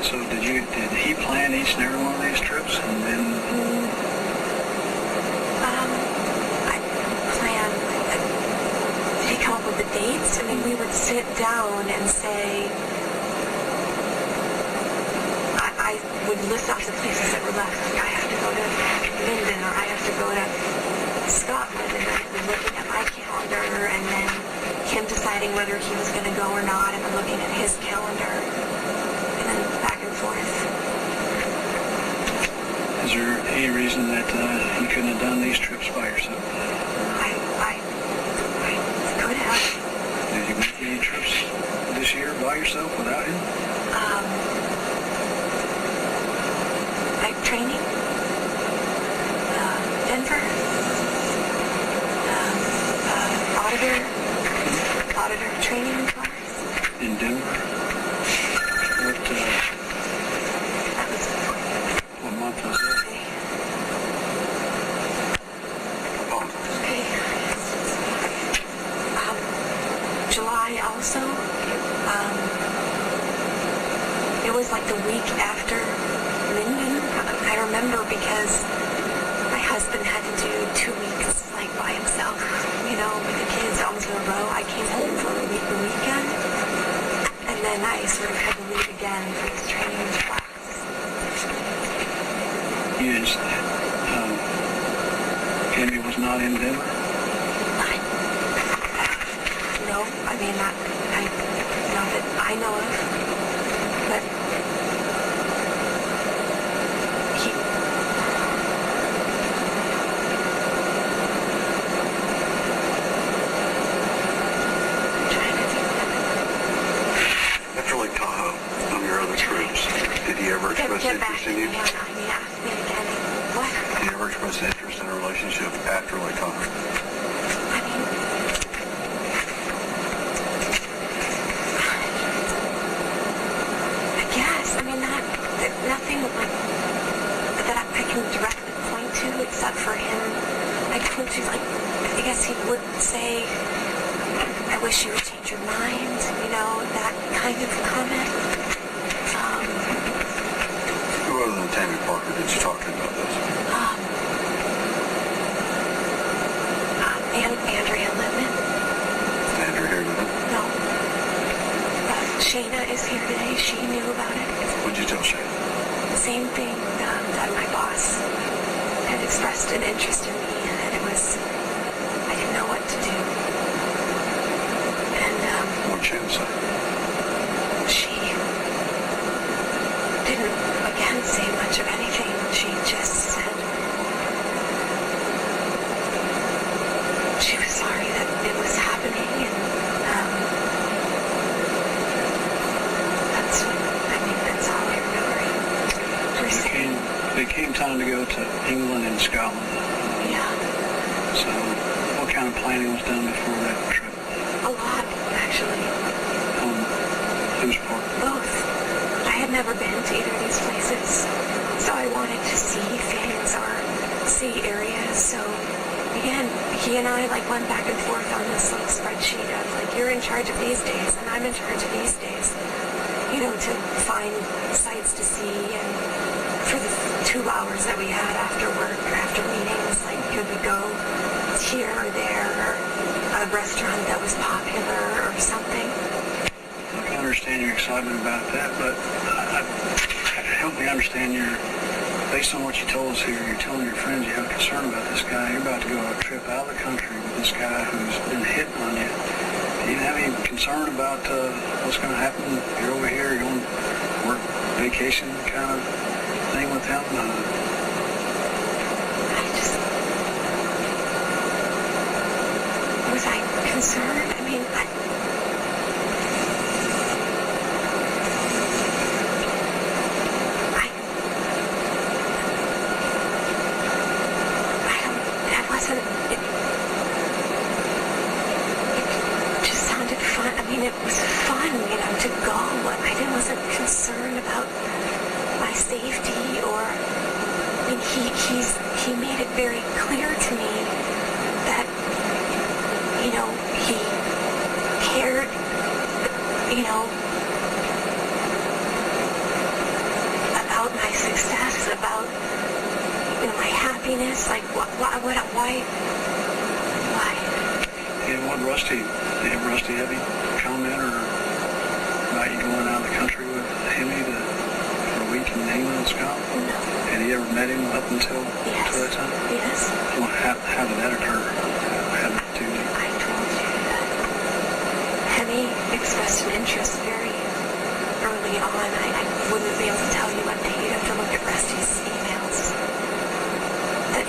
So did he plan each and every one of these trips, and then? I planned. Did he come up with the dates? We would sit down and say. I would list off the places that were left. Like I have to go to Minden, or I have to go to deciding whether he was going to go or not, and I'm looking at his calendar, and then back and forth. Is there any reason that you couldn't have done these trips by yourself? I could have. Did you make any trips this year by yourself without him? Like training, Denver, auditor training class. In Denver? That was What month was that? okay. July also. It was like the week after Minden. I remember because my husband had to do 2 weeks like by himself, you know, with the kids almost in a row. I came home for the weekend, and then I sort of had to leave again for this training class. Yes. Amy was not in Denver? No, I mean, not that I know of, but he... trying to think. After Lake Tahoe, on your other trips, did he ever express Get back interest to in me you? on that. I mean, ask me again. What? Did he ever express interest in a relationship after Lake Tahoe? I mean, I guess. I mean, nothing like that I can directly point to except for him. I told you, like, I guess he would say, I wish you would change your mind, you know, that kind of comment. Who other than Tammy Parker did you talk to about this? And Andrea Sneiderman. Andrew here with him? No. Shayna is here today. She knew about it. What'd you tell Shane? Same thing that my boss had expressed an interest in me, and it was, I didn't know what to do. And What'd Shane say? she didn't, again, say much of anything. She just said she was sorry that it was happening, and that's all I remember her saying. It came time to go to England and Scotland. Yeah, So what kind of planning was done before that trip? a lot, actually. On whose part? Both. I had never been to either of these places, so I wanted to see things or see areas. So again, he and I like went back and forth on this like spreadsheet of like, you're in charge of these days and I'm in charge of these days, you know, to find sites to see. And for the 2 hours that we had after work or after meetings, like, could we go here or there, or a restaurant that was popular or something? I can understand your excitement about that, but help me understand based on what you told us here, you're telling your friends you have concern about this guy. You're about to go on a trip out of the country with this guy who's been hitting on you. Do you have any concern about what's going to happen? You're over here, you're on work, vacation kind of thing with him? Was I concerned? I mean, it was fun, you know, to go. I wasn't concerned about my safety, or, I mean, he made it very clear to me that, you know, he cared, you know, about my success, about, you know, my happiness. Like, why? And what Rusty have you comment or about you going out of the country with Hemi for a week in England and Scotland? No. Had you ever met him up until that time? Yes. Well, how did that occur? How did you do that? I told you that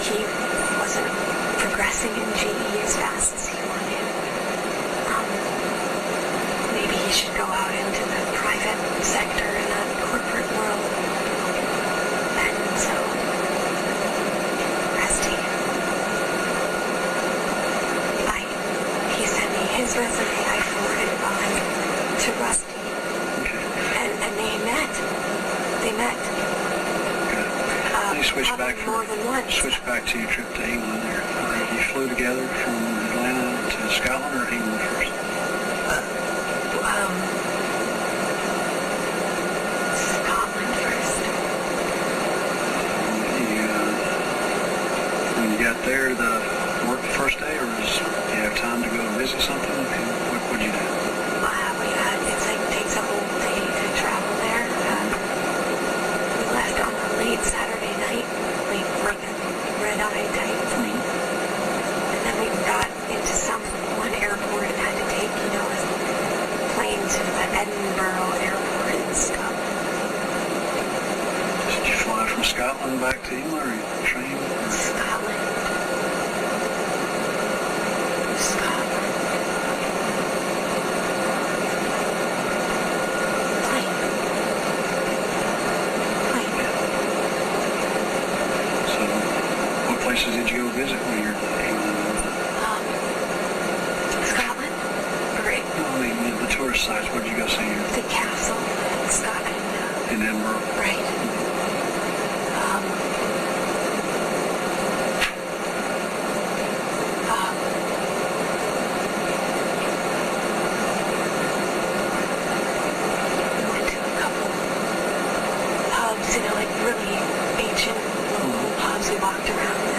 he wasn't progressing in GE as fast as he wanted. Maybe he should go out into the private sector in the corporate world. And so, Rusty, he sent me his resume. I forwarded it on to Rusty. And they met. They switched back more than once. Switch back to your trip to England there. You flew together from Atlanta to Scotland or England first? Scotland first. When you got there, the work the first day, or did you have time to go visit something? What would you do? Takes a whole day to travel there. We left on a late Saturday night, like a red-eye type plane. And then we got into one airport and had to take, a plane to the Edinburgh airport in Scotland. Did you fly from Scotland back to England, or train? Scotland. Places did you go visit when you were in England? Scotland? Great. No, I mean the tourist sites. What did you go see? The castle in Scotland. In Edinburgh? Right. We went to a couple pubs, like really ancient local pubs. We walked around this,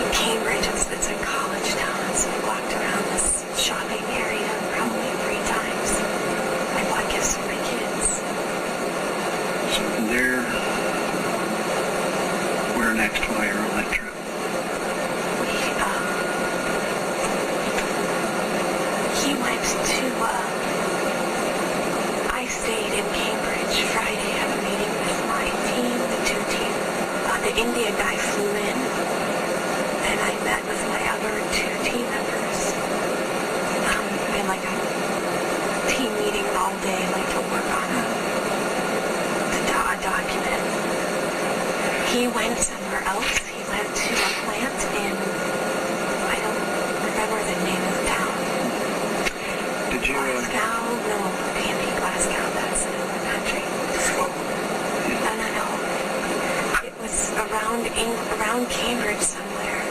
in Cambridge, it's a college town, so we walked around this shopping area probably 3 times. I bought gifts for my kids. So from there, where next while you're on that trip? He went to, I stayed in Cambridge Friday, had a meeting with my team, the 2 team. The India guy flew in, and I met with my other 2 team members. We had like a team meeting all day, like to work on a document. He went somewhere else. He went to a plant in, I don't remember the name of the town. Did you? Glasgow? No, can't be Glasgow. That's another country. No. It was around Cambridge somewhere.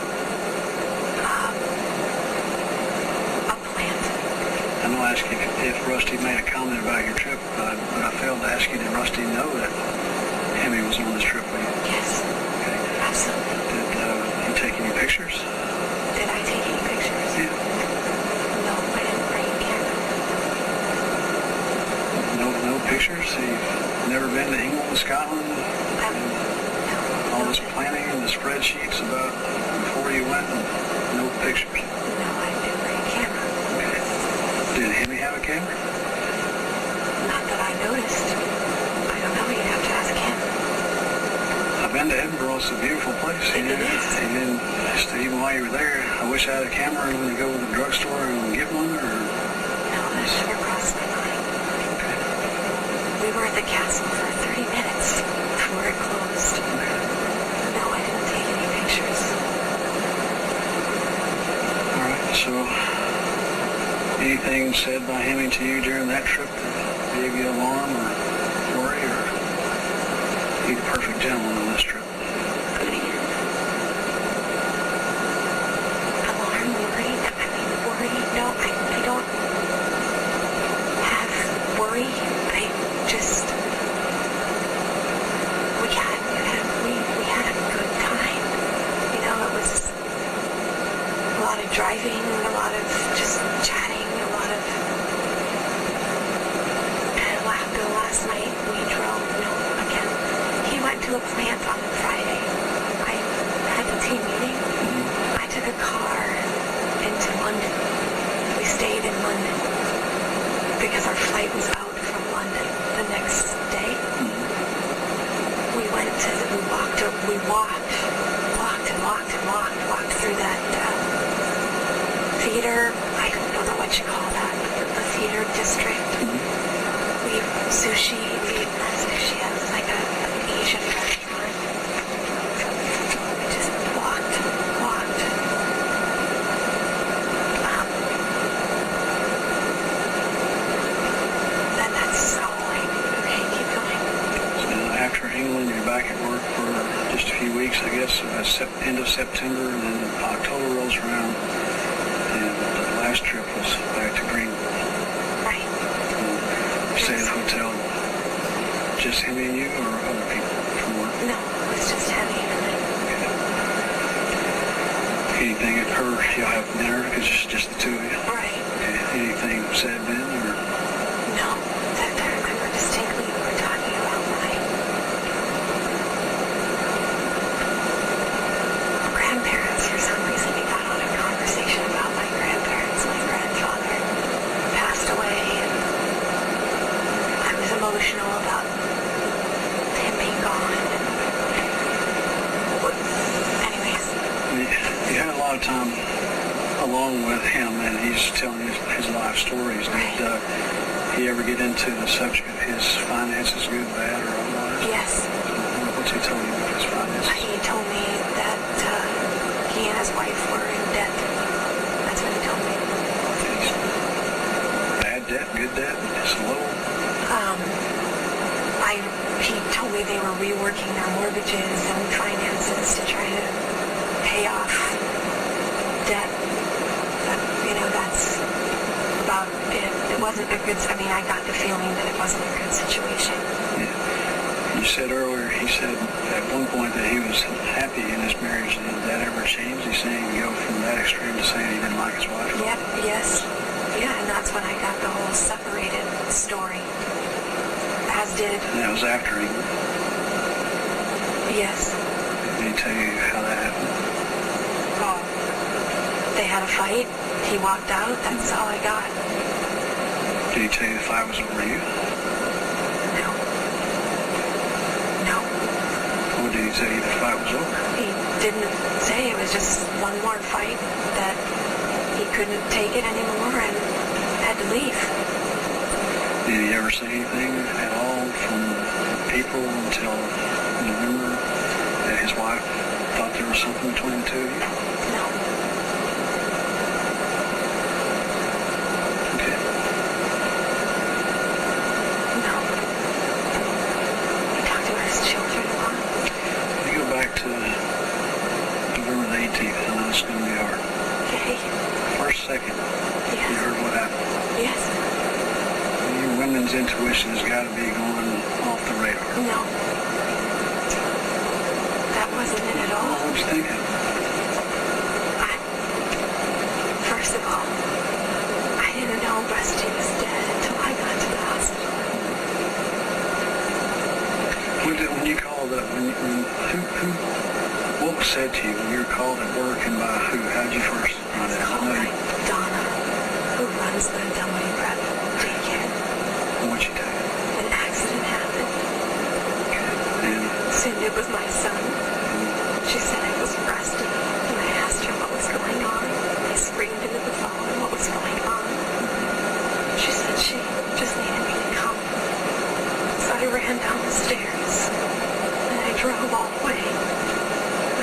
A plant. I know I asked you if Rusty made a comment about your trip, but I failed to ask you, did Rusty know that Hemi was on this trip with you? Yes. Okay. Absolutely. Did he take any pictures? Did I take any pictures? Yeah. No, I didn't bring a camera. No pictures? You've never been to England and Scotland? No. All this planning and the spreadsheets about before you went, and no pictures? No, I didn't bring a camera. Okay. Did Hemi have a camera? Not that I noticed. I don't know. You'd have to ask him. I've been to Edinburgh. It's a beautiful place. It is. And then, just even while you were there, I wish I had a camera when you go to the drugstore and get one, or... No, that never crossed my mind. Okay. We were at the castle for 30 minutes before it closed. No, I didn't take any pictures. All right, so anything said by Hemi to you during that trip that gave you alarm or worry, or he's a perfect gentleman on this trip? Alarm, worry? Worry? No, I don't have worry. I just... We had a good time. It was a lot of driving, a lot of just chatting, a lot of laughter. Last night we drove, again, he went to a plant on Friday. I had the team meeting. I took a car into London. We stayed in London because our flight was out from London the next day. We walked theater, I don't know what you call that, the theater district. We ate sushi, not sushi, it was like an Asian restaurant. We just walked. Then that's so like, okay, keep going. So after England, you're back at work for just a few weeks, I guess, end of September, and then October rolls around, and the last trip was back to Greenville. Right. You stayed at a hotel, just him and you, or other people from work? No, it was just heavy. Anything occur, you'll have dinner, because it's just the two of you? Right. Okay. Anything said then, or? No, that I remember distinctly we were talking about my grandparents. For some reason, we got on a conversation about my grandparents. My grandfather passed away, and I was emotional about him being gone. Anyways, You had a lot of time along with him, and he's telling his life stories. Did he ever get into the subject of his finances, good, bad, or otherwise? yes, What's he telling you about his finances? he told me that he and his wife were in debt. That's what he told me. Bad debt, good debt, just a little. He told me they were reworking their mortgages and finances to try to pay off debt. But, that's about it. It wasn't a good, I got the feeling that it wasn't a good situation. Yeah. You said earlier, he said at one point that he was happy in his marriage. Did that ever change? He's saying he go from that extreme to saying he didn't like his wife? Yep, yes. Yeah, and that's when I got the whole separated story. As did. And that was after he. Yes. Did he tell you how that happened? Oh, they had a fight. He walked out. That's all I got. Did he tell you the fight was over you? No. Or did he tell you the fight was over? He didn't say. It was just one more fight that he couldn't take it anymore and had to leave. Did he ever say anything at all from April until November that his wife thought there was something between the two of you? No. Okay. No. He talked about his children a lot. You go back to November the 18th. I know it's going to be hard. Okay. First second, you Yes. heard what happened. Yes. Your women's intuition has got to be going off the radar. No. That wasn't it at all. I was thinking. First of all, I didn't know Rusty was dead until I got to the hospital. When you called up, what was said to you when you were called at work, and by who? How did you first find out? Called by Donna, who runs the Dunwoody Prep daycare. What'd she tell you? An accident happened. And Assumed it was my son. She said it was Rusty, and I asked her what was going on. I screamed into the phone what was going on. She said she just needed me to come. So I ran down the stairs, and I drove all the way.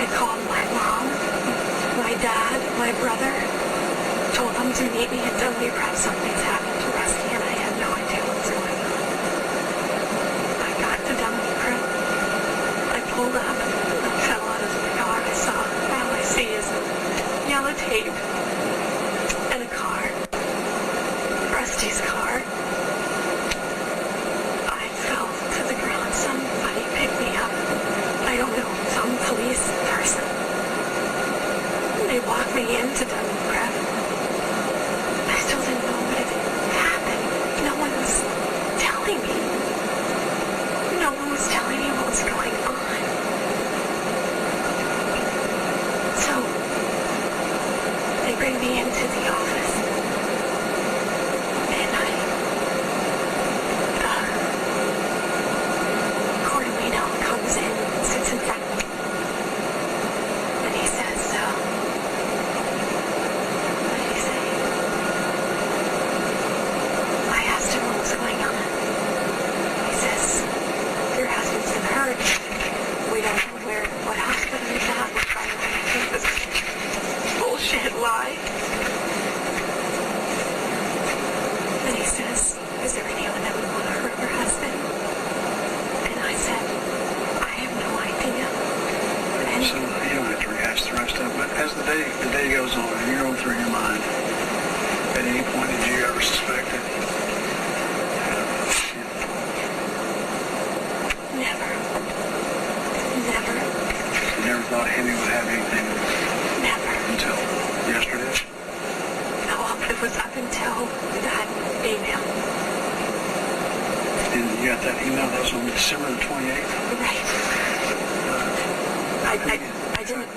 I called my mom, my dad, my brother, told them to meet me at Dunwoody Prep. Something's happened to Rusty, and I had no idea what was going on. I got to Dunwoody Prep. I pulled up, and I fell out of the car. All I see is yellow tape and a car. Rusty's car. I fell to the ground. Somebody picked me up. I don't know, some police person. They walked me into Dunwoody Prep. I still didn't know what had happened. No one was telling me. No one was telling me what was going on. So, they bring me into the office. And Cordomino comes in, sits in front of me. And he says, At any point, did you ever suspect it? Never. Never. You never thought Henry would have anything Never. until yesterday? No, it was up until that email. And you got that email that was on December the 28th? Right.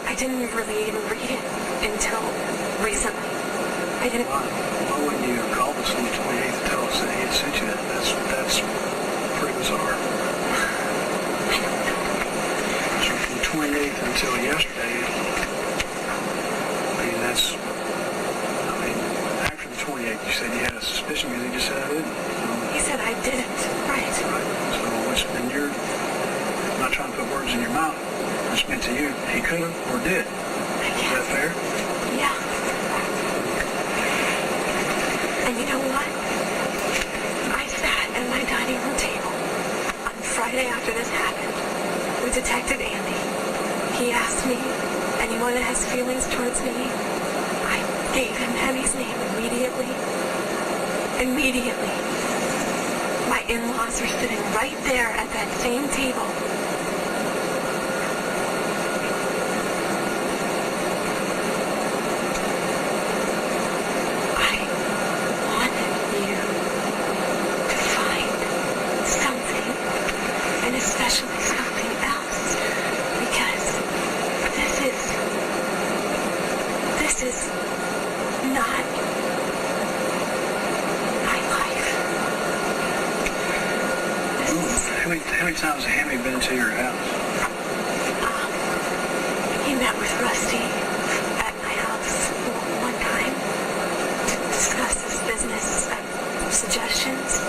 I didn't really even read it until recently. I didn't. Why wouldn't you have called us on the 28th to tell us that he had sent you that? That's pretty bizarre. So from the 28th until yesterday, after the 28th, you said you had a suspicion because he just said I didn't. He said I didn't. Right. So, and you're not trying to put words in your mouth. Which meant to you, he could have or did. Is that fair? Yeah. And you know what? I sat at my dining room table on Friday after this happened with Detective Andy. He asked me, anyone that has feelings towards me, I gave him Hemi's name immediately. Immediately. My in-laws are sitting right there at that same table. How many times has Hammy been to your house? He met with Rusty at my house one time to discuss his business suggestions.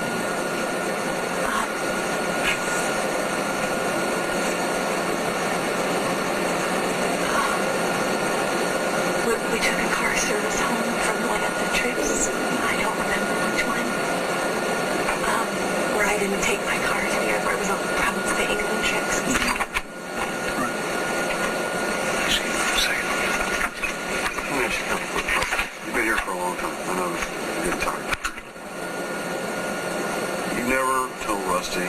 We took a car service home from one of the trips. I don't remember which one. Where I didn't take my car to the airport. It was probably the England trips. Right. Excuse me for a second. You've been here for a long time. I know you're getting tired. You never told Rusty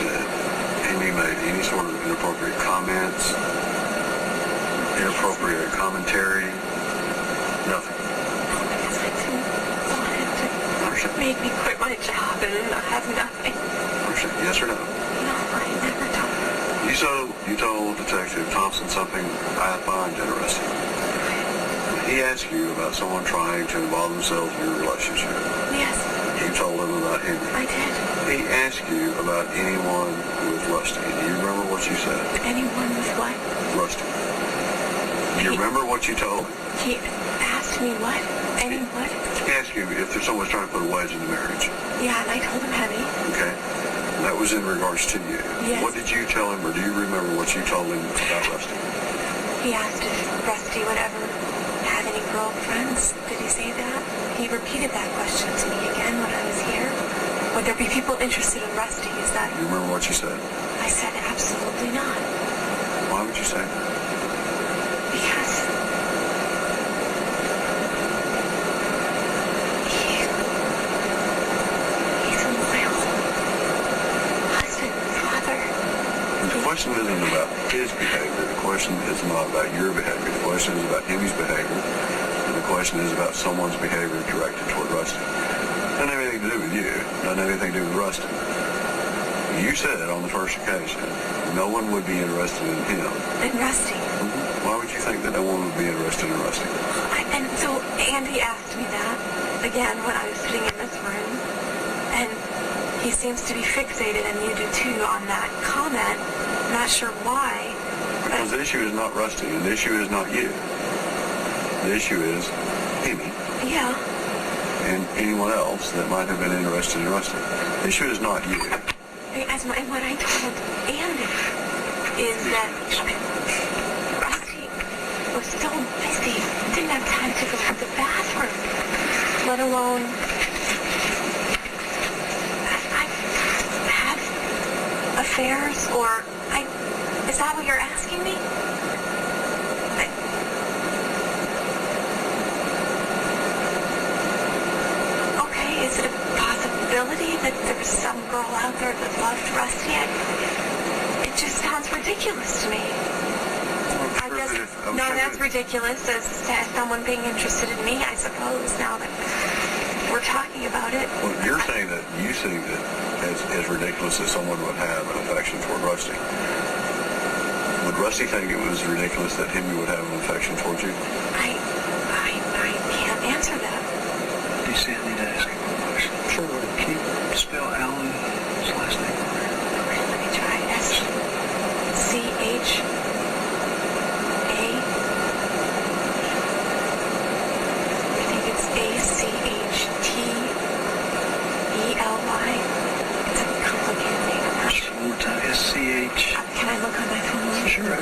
that Amy made any sort of inappropriate comments, inappropriate commentary, nothing. It made me quit my job and I have nothing. Yes or no? No, I never told him. You told Detective Thompson something I find interesting. He asked you about someone trying to involve themselves in your relationship. Yes. You told him about him. I did. He asked you about anyone with Rusty. Do you remember what you said? Anyone with what? Rusty. Do you remember what you told him? He asked me what? Anyone? He asked you if there's someone's trying to put a wedge in the marriage. Yeah, and I told him Heavy. Okay. That was in regards to you. Yes. What did you tell him, or do you remember what you told him about Rusty? He asked if Rusty would ever have any girlfriends. Did he say that? He repeated that question to me again when I was here. Would there be people interested in Rusty? Is that... Do you remember what you said? I said absolutely not. Why would you say that? Because... He's a loyal husband, father. The question isn't about his behavior. The question is not about your behavior. The question is about Amy's behavior. And the question is about someone's behavior directed toward Rusty. Doesn't have anything to do with you. Doesn't have anything to do with Rusty. You said on the first occasion, no one would be interested in him. And Rusty. Mm-hmm. Why would you think that no one would be interested in Rusty? And so Andy asked me that again when I was sitting in this room. And he seems to be fixated, and you do too, on that comment. Not sure why. Because the issue is not Rusty, and the issue is not you. The issue is Amy. Yeah. And anyone else that might have been interested in Rusty. The issue is not you. And what I told Andy is that Rusty was so busy, didn't have time to go to the bathroom, let alone I've had affairs, or is that what you're asking me? word that loved Rusty. It just sounds ridiculous to me. I guess none that's ridiculous as someone being interested in me, I suppose, now that we're talking about it. Well, you're saying that you think that as ridiculous as someone would have an affection toward Rusty. Would Rusty think it was ridiculous that Hibby would have an affection towards you? I can't answer that. DC, I need to ask you one question. Sure. Can you spell Alan's last name? Okay, let me try. S-C-H-A. I think it's A-C-H-T-E-L-Y. It's a complicated name. I'm not Just sure. one more time. S-C-H. Can I look on my phone? Sure.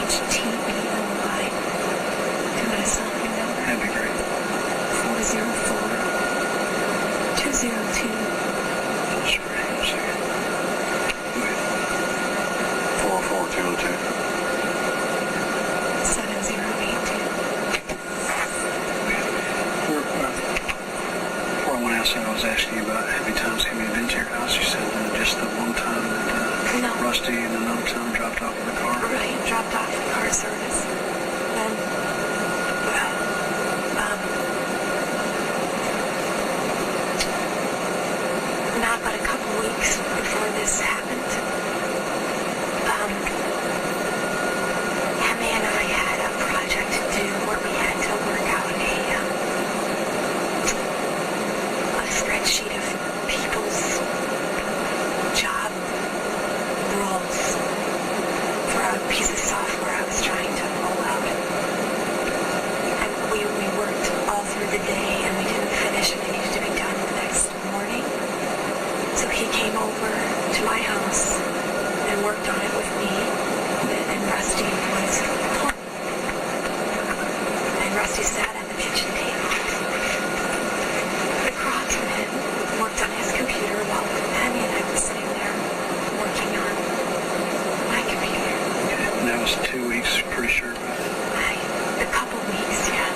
S-C-H-A-C-H-T-E-L-Y. Do I cell phone number? That'd be great. 404-202. Sure. Hang on a second. Go ahead. 44202. 7082. Before I went outside, I was asking you about how many times Hibby had been to your house. You said just the one time that No. Rusty and another time dropped off in the car. Right, dropped off at car service. Then, well, not but a couple weeks before this happened, Hemi and I had a project to do where we had to work out a spreadsheet of people's job roles for a piece of software I was trying to roll out. And we worked all through the day and we didn't finish and it needed to be done the next morning. So he came over to my house and worked on it with me and Rusty was home. And Rusty sat at the kitchen table across from him, worked on his computer while Annie and I were sitting there working on my computer. And that was 2 weeks, pretty sure about it. A couple weeks, yeah.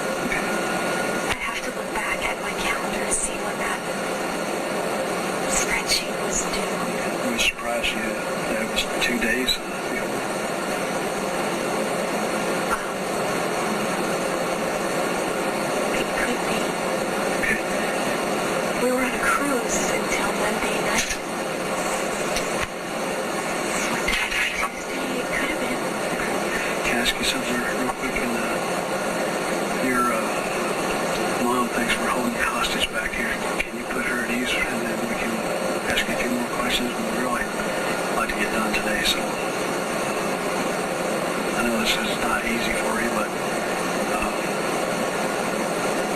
I'd have to look back at my calendar to see when that spreadsheet was due. It was surprised you that it was 2 days. It could be. Okay. We were on a cruise until Monday night. What did I write Tuesday? It could have been. Can I ask you something real quick? And, your mom thanks for holding you hostage back here. Can you put her at ease, and then we can ask you a few more questions? We'd really like to get done today, so I know this is not easy for you, but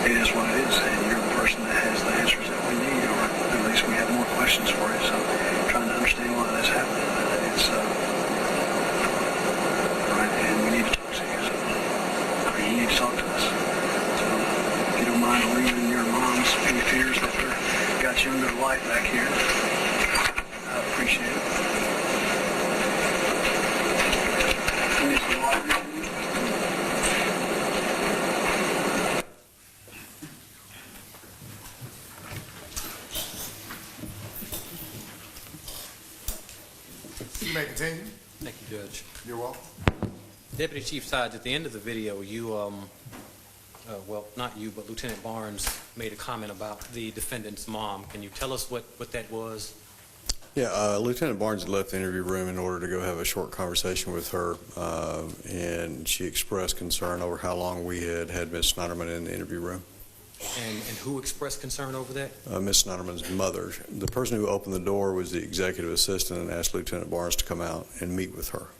it is what it is, and you're the person that has the answers that we need, or at least we have more questions for you. So trying to understand why this happened. It's right, and we need to talk to you. So you need to talk to us. So if you don't mind relieving your mom's any fears that got you under the light back here, I appreciate it. You need some water? You may continue. Thank you, Judge. You're welcome. Deputy Chief Sides, at the end of the video, you, well, not you, but Lieutenant Barnes made a comment about the defendant's mom. Can you tell us what that was? Yeah, Lieutenant Barnes had left the interview room in order to go have a short conversation with her, and she expressed concern over how long we had Ms. Sneiderman in the interview room. And who expressed concern over that? Ms. Sneiderman's mother. The person who opened the door was the executive assistant and asked Lieutenant Barnes to come out and meet with her.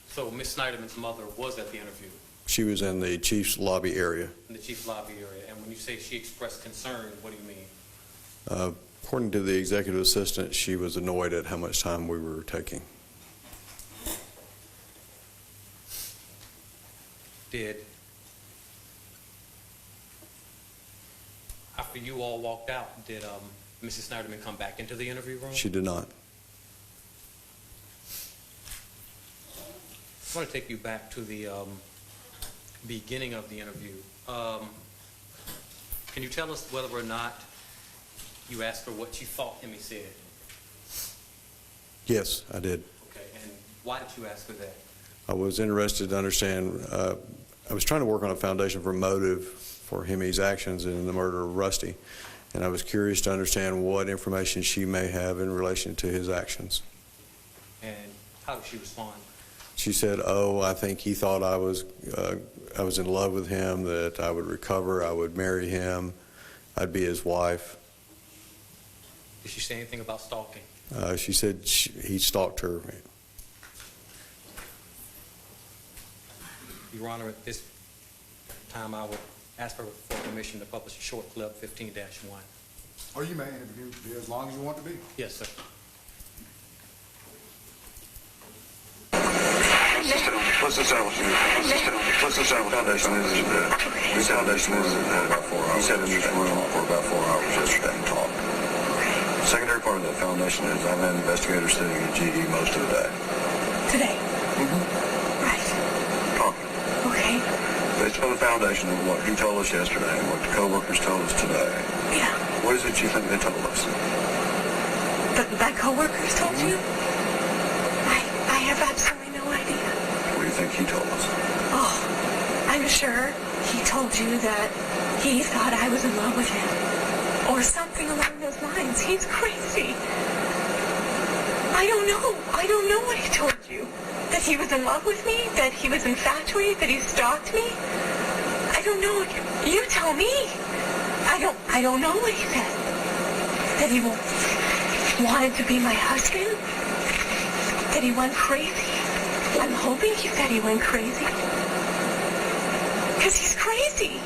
So Ms. Sneiderman's mother was at the interview She was in the chief's lobby area. in the chief's lobby area. And when you say she expressed concern, what do you mean? According to the executive assistant, she was annoyed at how much time we were taking. Did, after you all walked out, did Mrs. Sneiderman come back into the interview room? She did not. I want to take you back to the beginning of the interview. Can you tell us whether or not you asked her what you thought Hemi said? Yes, I did. Okay, and why did you ask her that? I was interested to understand, I was trying to work on a foundation for motive for Hemi's actions in the murder of Rusty, and I was curious to understand what information she may have in relation to his actions. And how did she respond? She said, "Oh, I think he thought I was in love with him, that I would recover, I would marry him, I'd be his wife." Did she say anything about stalking? She said he stalked her. Your Honor, at this time, I would ask her for permission to publish a short clip, 15-1. Oh, you may interview be as long as you want to be. Yes, sir. Let's establish foundation is that this foundation is that about 4 hours. He sat in this room for about 4 hours yesterday and talked. The secondary part of that foundation is I've had investigators sitting at GE most of the day. Today? Mm-hmm. Right. Talking. Okay. Based on the foundation of what he told us yesterday and what the co-workers told us today, Yeah. what is it you think they told us? My co-workers told you? I have absolutely no idea. What do you think he told us? Oh, I'm sure he told you that he thought I was in love with him. Or something along those lines. He's crazy. I don't know what he told you. That he was in love with me? That he was infatuated? That he stalked me? I don't know. You tell me. I don't know what he said. That he wanted to be my husband? That he went crazy? I'm hoping he said he went crazy. Because he's crazy.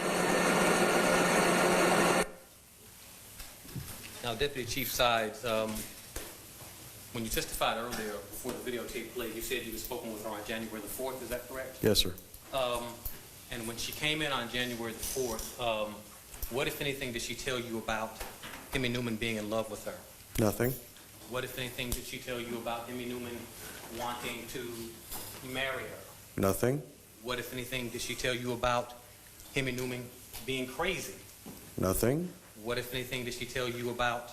Now, Deputy Chief Sides, when you testified earlier before the videotape played, you said you had spoken with her on January the 4th. Is that correct? Yes, sir. And when she came in on January the 4th, what, if anything, did she tell you about Hemi Newman being in love with her? Nothing. What, if anything, did she tell you about Hemi Newman wanting to marry her? Nothing. What, if anything, did she tell you about Hemi Newman being crazy? Nothing. What, if anything, did she tell you about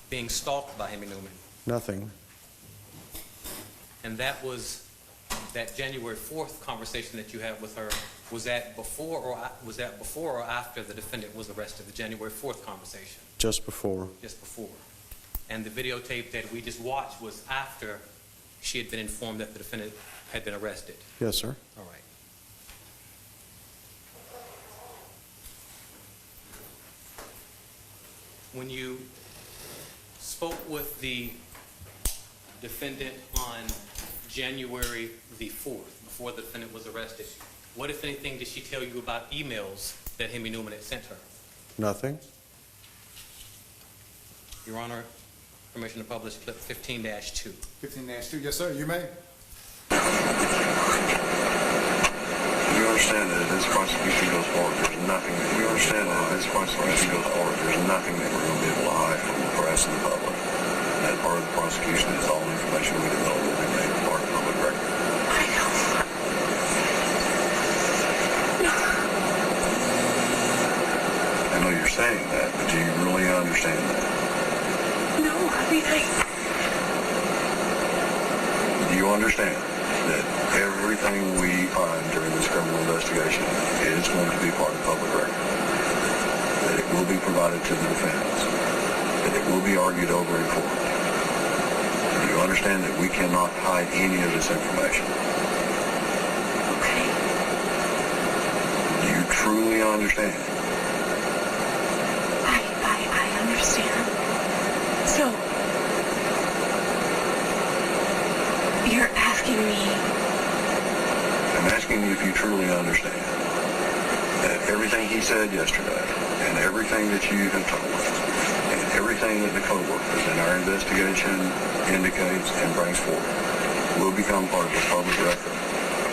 being stalked by Hemi Newman? Nothing. And that January 4th conversation that you had with her, was that before or after the defendant was arrested, the January 4th conversation? Just before. Just before. And the videotape that we just watched was after she had been informed that the defendant had been arrested? Yes, sir. All right. When you spoke with the defendant on January the 4th, before the defendant was arrested, what, if anything, did she tell you about emails that Hemi Newman had sent her? Nothing. Your Honor, permission to publish clip 15-2. 15-2, yes, sir, you may. We understand that if this prosecution goes forward, there's nothing that we're going to be able to hide from the press and the public. That part of the prosecution is all information we develop will be made part of public record. I know. I know you're saying that, but do you really understand that? No, I mean, Do you understand that everything we find during this criminal investigation is going to be part of public record? That it will be provided to the defense? That it will be argued over in court? Do you understand that we cannot hide any of this information? okay. Do you truly understand? I understand. So, you're asking me? I'm asking you if you truly understand that everything he said yesterday and everything that you have told us and everything that the co-workers in our investigation indicates and brings forward will become part of the public record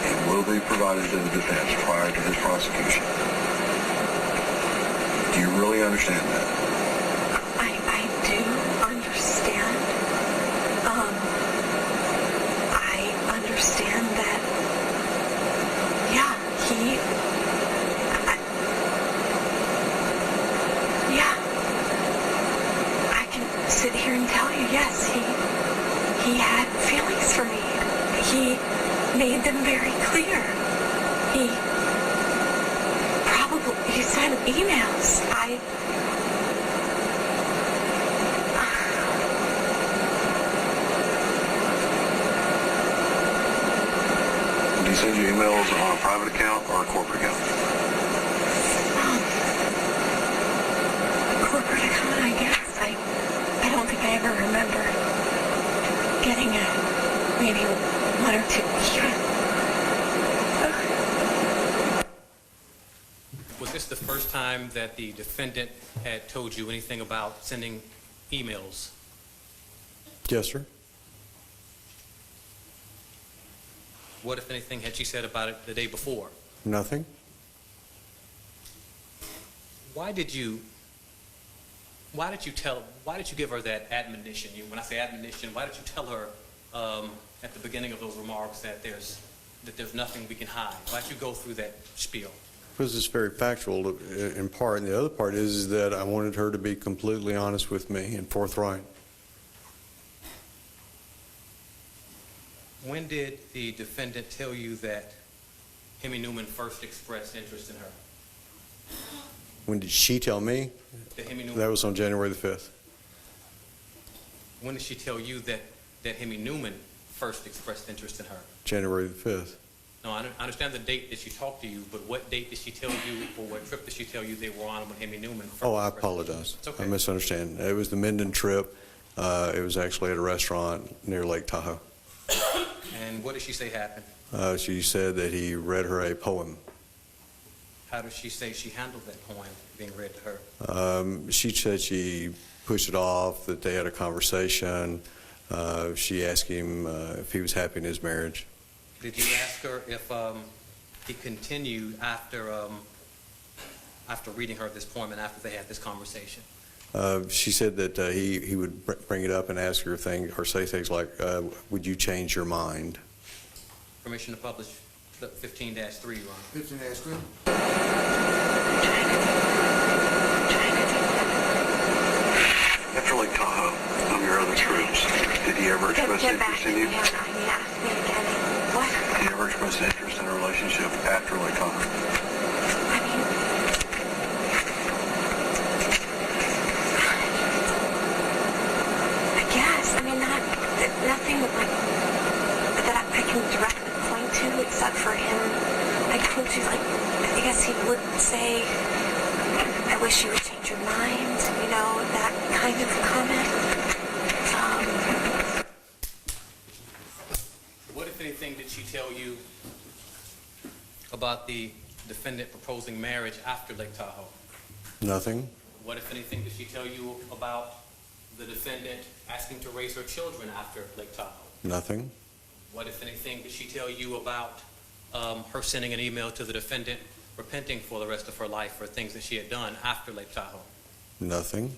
and will be provided to the defense prior to this prosecution. Do you really understand that? I do understand. I understand that he had feelings for me. He made them very clear. He sent emails. Did he send you emails on a private account or a corporate account? Corporate account, I guess. I don't think I ever remember getting maybe one or two. Was this the first time that the defendant had told you anything about sending emails? Yes, sir. What, if anything, had she said about it the day before? Nothing. Why did you give her that admonition? When I say admonition, why did you tell her at the beginning of those remarks that there's nothing we can hide? Why did you go through that spiel? Because it's very factual in part, and the other part is that I wanted her to be completely honest with me and forthright. When did the defendant tell you that Hemi Newman first expressed interest in her? When did she tell me? That Hemi Newman, That was on January the 5th. when did she tell you that Hemi Newman first expressed interest in her? January the 5th. No, I understand the date that she talked to you, but what date did she tell you, or what trip did she tell you they were on when Hemi Newman first Oh, I expressed interest? apologize. It's okay. I misunderstand. It was the Minden trip. It was actually at a restaurant near Lake Tahoe. And what did she say happened? She said that he read her a poem. How does she say she handled that poem being read to her? She said she pushed it off, that they had a conversation. She asked him if he was happy in his marriage. Did you ask her if he continued after reading her this poem and after they had this conversation? She said that he would bring it up and ask her things or say things like, would you change your mind? Permission to publish clip 15-3, Your Honor. 15-3. After Lake Tahoe, your other troops, did he ever express Get back interest to in me. you? Ask me again. What? Did he ever express interest in a relationship after Lake Tahoe? I mean, I guess. I mean, nothing like that I can directly point to except for him. I told you, like, I guess he would say, I wish you would change your mind, you know, that kind of comment. What, if anything, did she tell you about the defendant proposing marriage after Lake Tahoe? Nothing. What, if anything, did she tell you about the defendant asking to raise her children after Lake Tahoe? Nothing. What, if anything, did she tell you about her sending an email to the defendant repenting for the rest of her life for things that she had done after Lake Tahoe? Nothing.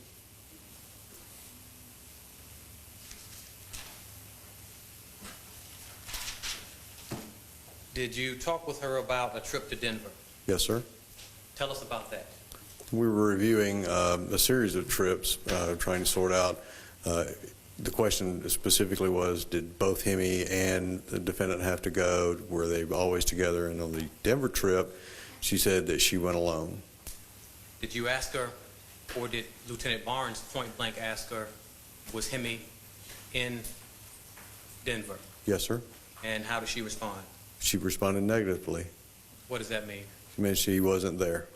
Did you talk with her about a trip to Denver? Yes, sir. Tell us about that. We were reviewing a series of trips, trying to sort out. The question specifically was, did both Hemi and the defendant have to go? Were they always together? And on the Denver trip, she said that she went alone. Did you ask her, or did Lieutenant Barnes point blank ask her, was Hemi in Denver? Yes, sir. And how did she respond? She responded negatively. What does that mean? It meant she wasn't there.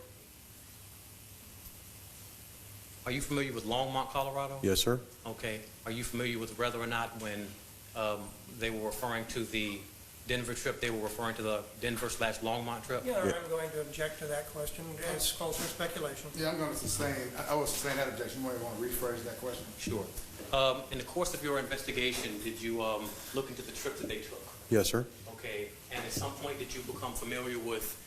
Are you familiar with Longmont, Colorado? Yes, sir. Okay. Are you familiar with whether or not when they were referring to the Denver trip, they were referring to the Denver/Longmont trip? Yeah, I'm going to object to that question. It's called for speculation. Yeah, I'm going to sustain, I will sustain that objection. You might want to rephrase that question. Sure. In the course of your investigation, did you look into the trip that they took? Yes, sir. Okay. And at some point, did you become familiar with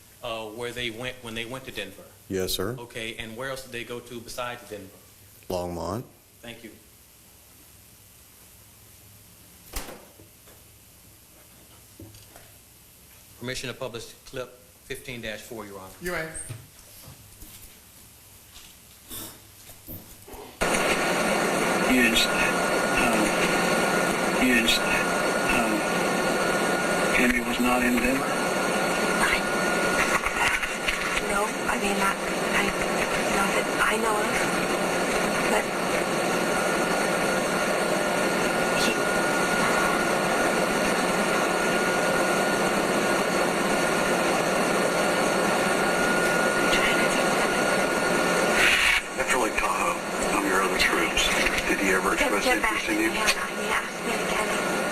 where they went when they went to Denver? Yes, sir. Okay. And where else did they go to besides Denver? Longmont. Thank you. Permission to publish clip 15-4, Your Honor. You may. You didn't insight. Andy was not in Denver. No, I mean, not that I know of, but he... I'm trying to think. After Lake Tahoe, your other troops, did he ever express interest in you? He asked me again.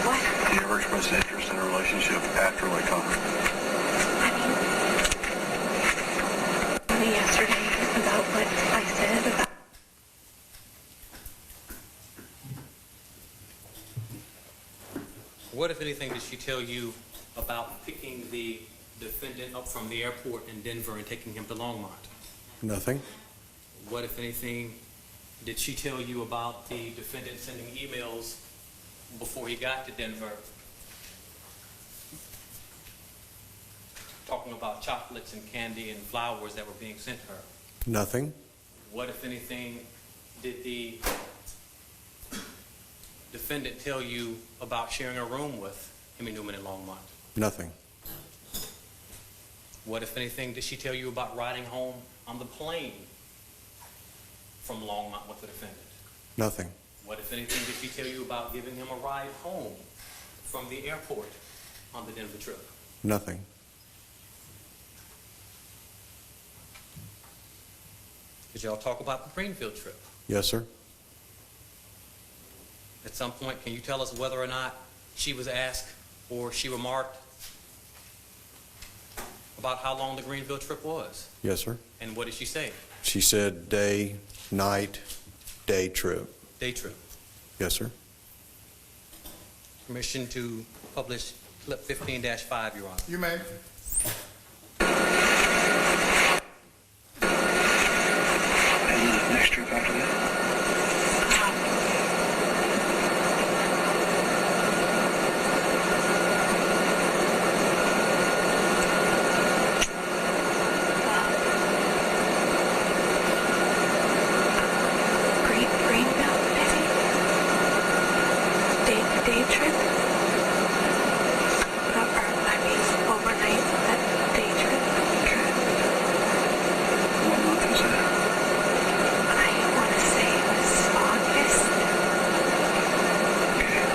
What? Did he ever express interest in a relationship after Lake Tahoe? I mean, only yesterday about what I said about... What, if anything, did she tell you about picking the defendant up from the airport in Denver and taking him to Longmont? Nothing. What, if anything, did she tell you about the defendant sending emails before he got to Denver talking about chocolates and candy and flowers that were being sent her? Nothing. What, if anything, did the defendant tell you about sharing a room with Hemi Newman in Longmont? Nothing. What, if anything, did she tell you about riding home on the plane from Longmont with the defendant? Nothing. What, if anything, did she tell you about giving him a ride home from the airport on the Denver trip? Nothing. Did y'all talk about the Greenfield trip? Yes, sir. At some point, can you tell us whether or not she was asked or she remarked about how long the Greenfield trip was? Yes, sir. And what did she say? She said day, night, day trip. Day trip. Yes, sir. Permission to publish clip 15-5, Your Honor. You may. And the next trip after that? Greenville, maybe? Day trip? I mean, overnight, that day trip. Okay. What month was that? I want to say it was August. Okay.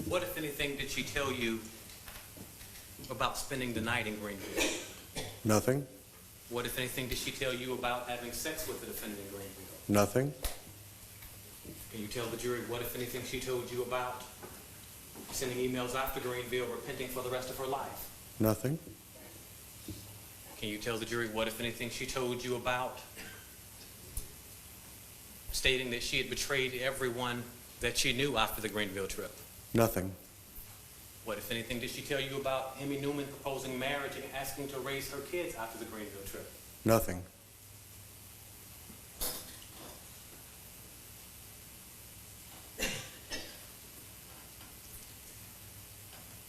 What, if anything, did she tell you about spending the night in Greenfield? Nothing. What, if anything, did she tell you about having sex with the defendant in Greenfield? Nothing. Can you tell the jury what, if anything, she told you about sending emails after Greenville repenting for the rest of her life? Nothing. Can you tell the jury what, if anything, she told you about stating that she had betrayed everyone that she knew after the Greenville trip? Nothing. What, if anything, did she tell you about Hemi Newman proposing marriage and asking to raise her kids after the Greenville trip? Nothing.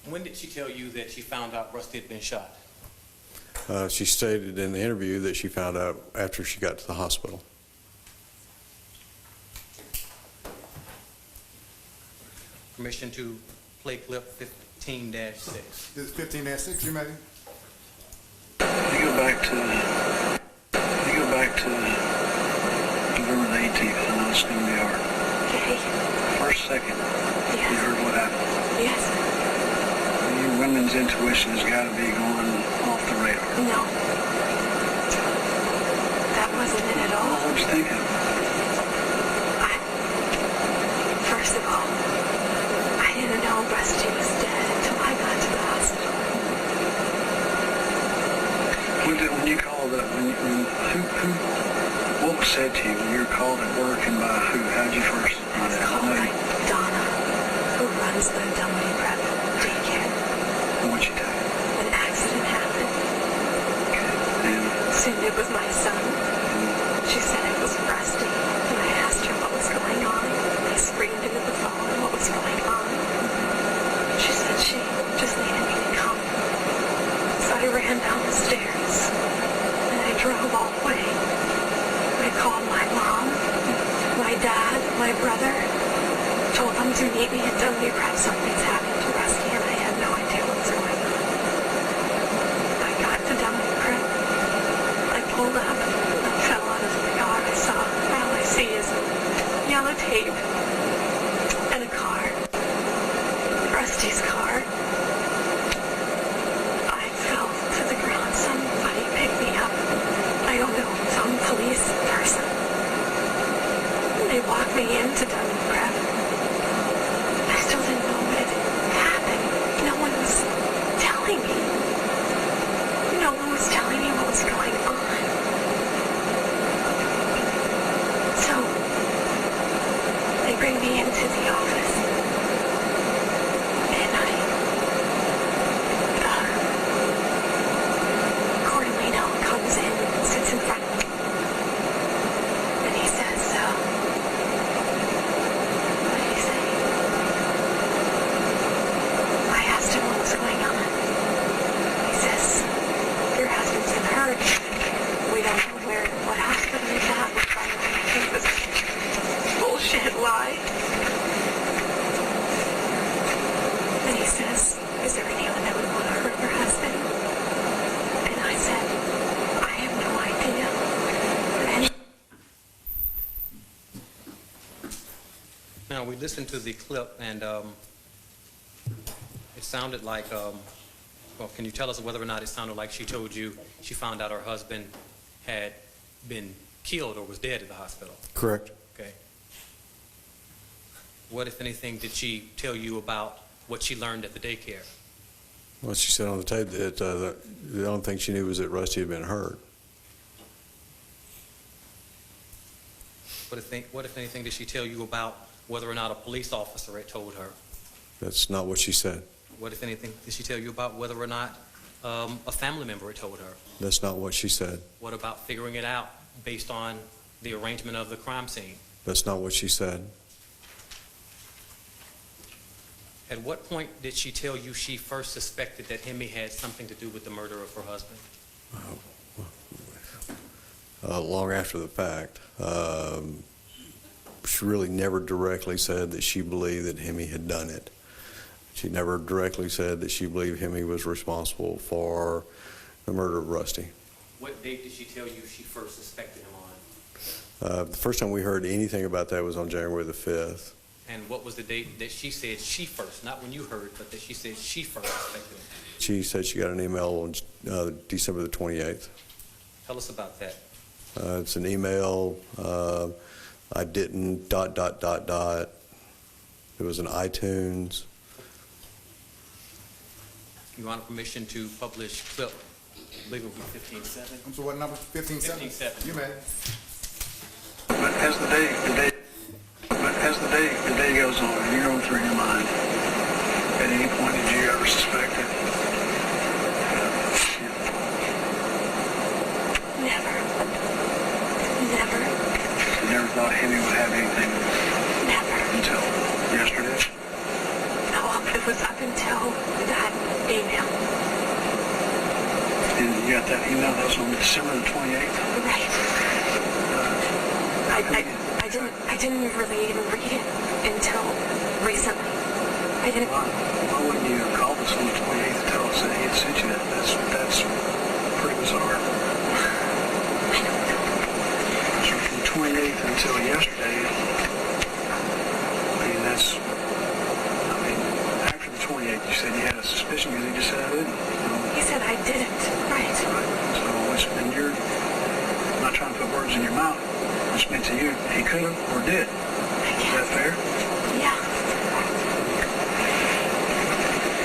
When did she tell you that she found out Rusty had been shot? She stated in the interview that she found out after she got to the hospital. Permission to play clip 15-6. This is 15-6, you may. You go back to November the 18th, and I'll assume we are. Okay. First second, you Yes. heard what happened. Yes. Your women's intuition has got to be going off the radar. No. That wasn't it at all. What was you thinking? First of all, I didn't know Rusty was dead until I got to the hospital. When you called up, what was said to you when you were called at work and by who? How did you first find It's out? called by Donna, who runs the dummy prep daycare. What'd you tell you? An accident happened. And Assumed it was my son. She said it was Rusty, and I asked her what was going on. I screamed into the phone what was going on. She said she just needed me to come. So I ran down the stairs, and I drove all the way. I called my meet me at W Prep. Something's happened to Rusty, and I had no idea what's going on. I got to W Prep. I pulled up. I fell out of the car. All I see is yellow tape and a car. Rusty's car. I fell to the ground. Somebody picked me up. I don't know, some police person. They walked me into W Prep. I still didn't know what had happened. No one was telling me. No one was telling me what was going on. So, they bring me into the office. And Cordelino comes in and sits in front of me. And he says, what did he say? I asked him what was going on. He says, your husband's been hurt. We don't know what hospital he's at. We're trying to keep this bullshit lie. And he says, is there anyone that would want to hurt your husband? And I said, I have no idea. And Now, we listened to the clip, and it sounded like, well, can you tell us whether or not it sounded like she told you she found out her husband had been killed or was dead at the hospital? Correct. Okay. What, if anything, did she tell you about what she learned at the daycare? Well, she said on the tape that the only thing she knew was that Rusty had been hurt. What, if anything, did she tell you about whether or not a police officer had told her? That's not what she said. What, if anything, did she tell you about whether or not a family member had told her? That's not what she said. What about figuring it out based on the arrangement of the crime scene? That's not what she said. At what point did she tell you she first suspected that Hemi had something to do with the murder of her husband? Long after the fact. She really never directly said that she believed that Hemi had done it. She never directly said that she believed Hemi was responsible for the murder of Rusty. What date did she tell you she first suspected him on? The first time we heard anything about that was on January the 5th. And what was the date that she said she first, not when you heard, but that she said she first suspected him? She said she got an email on December the 28th. Tell us about that. It's an email, I didn't, ... It was an iTunes. You want permission to publish clip, I believe it will be 15-7. I'm sorry, what number? 15-7? 15-7. You may. But as the day goes on, you're going through your mind. At any point did you ever suspect it? never. You never thought Hemi would have anything Never. until yesterday? No, it was up until that email. And you got that email that was on December the 28th? Right. I didn't really even read it until recently. I didn't. Why wouldn't you have called us on the 28th to tell us that he had sent you that? That's pretty bizarre. I don't know. So from the 28th until yesterday, after the 28th, you said you had a suspicion because he just said I didn't. He said I didn't. Right. And you're not trying to put words in your mouth, which meant to you he could have or did. Is that fair? Yeah.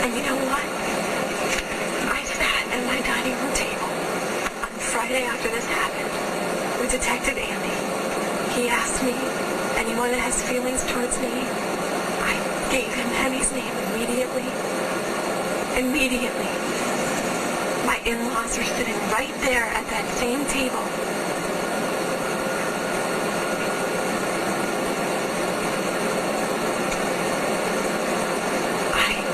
And you know what? I sat at my dining room table on Friday after this happened with Detective Andy. He asked me, anyone that has feelings towards me, I gave him Hemi's name immediately. Immediately. My in-laws are sitting right there at that same table. I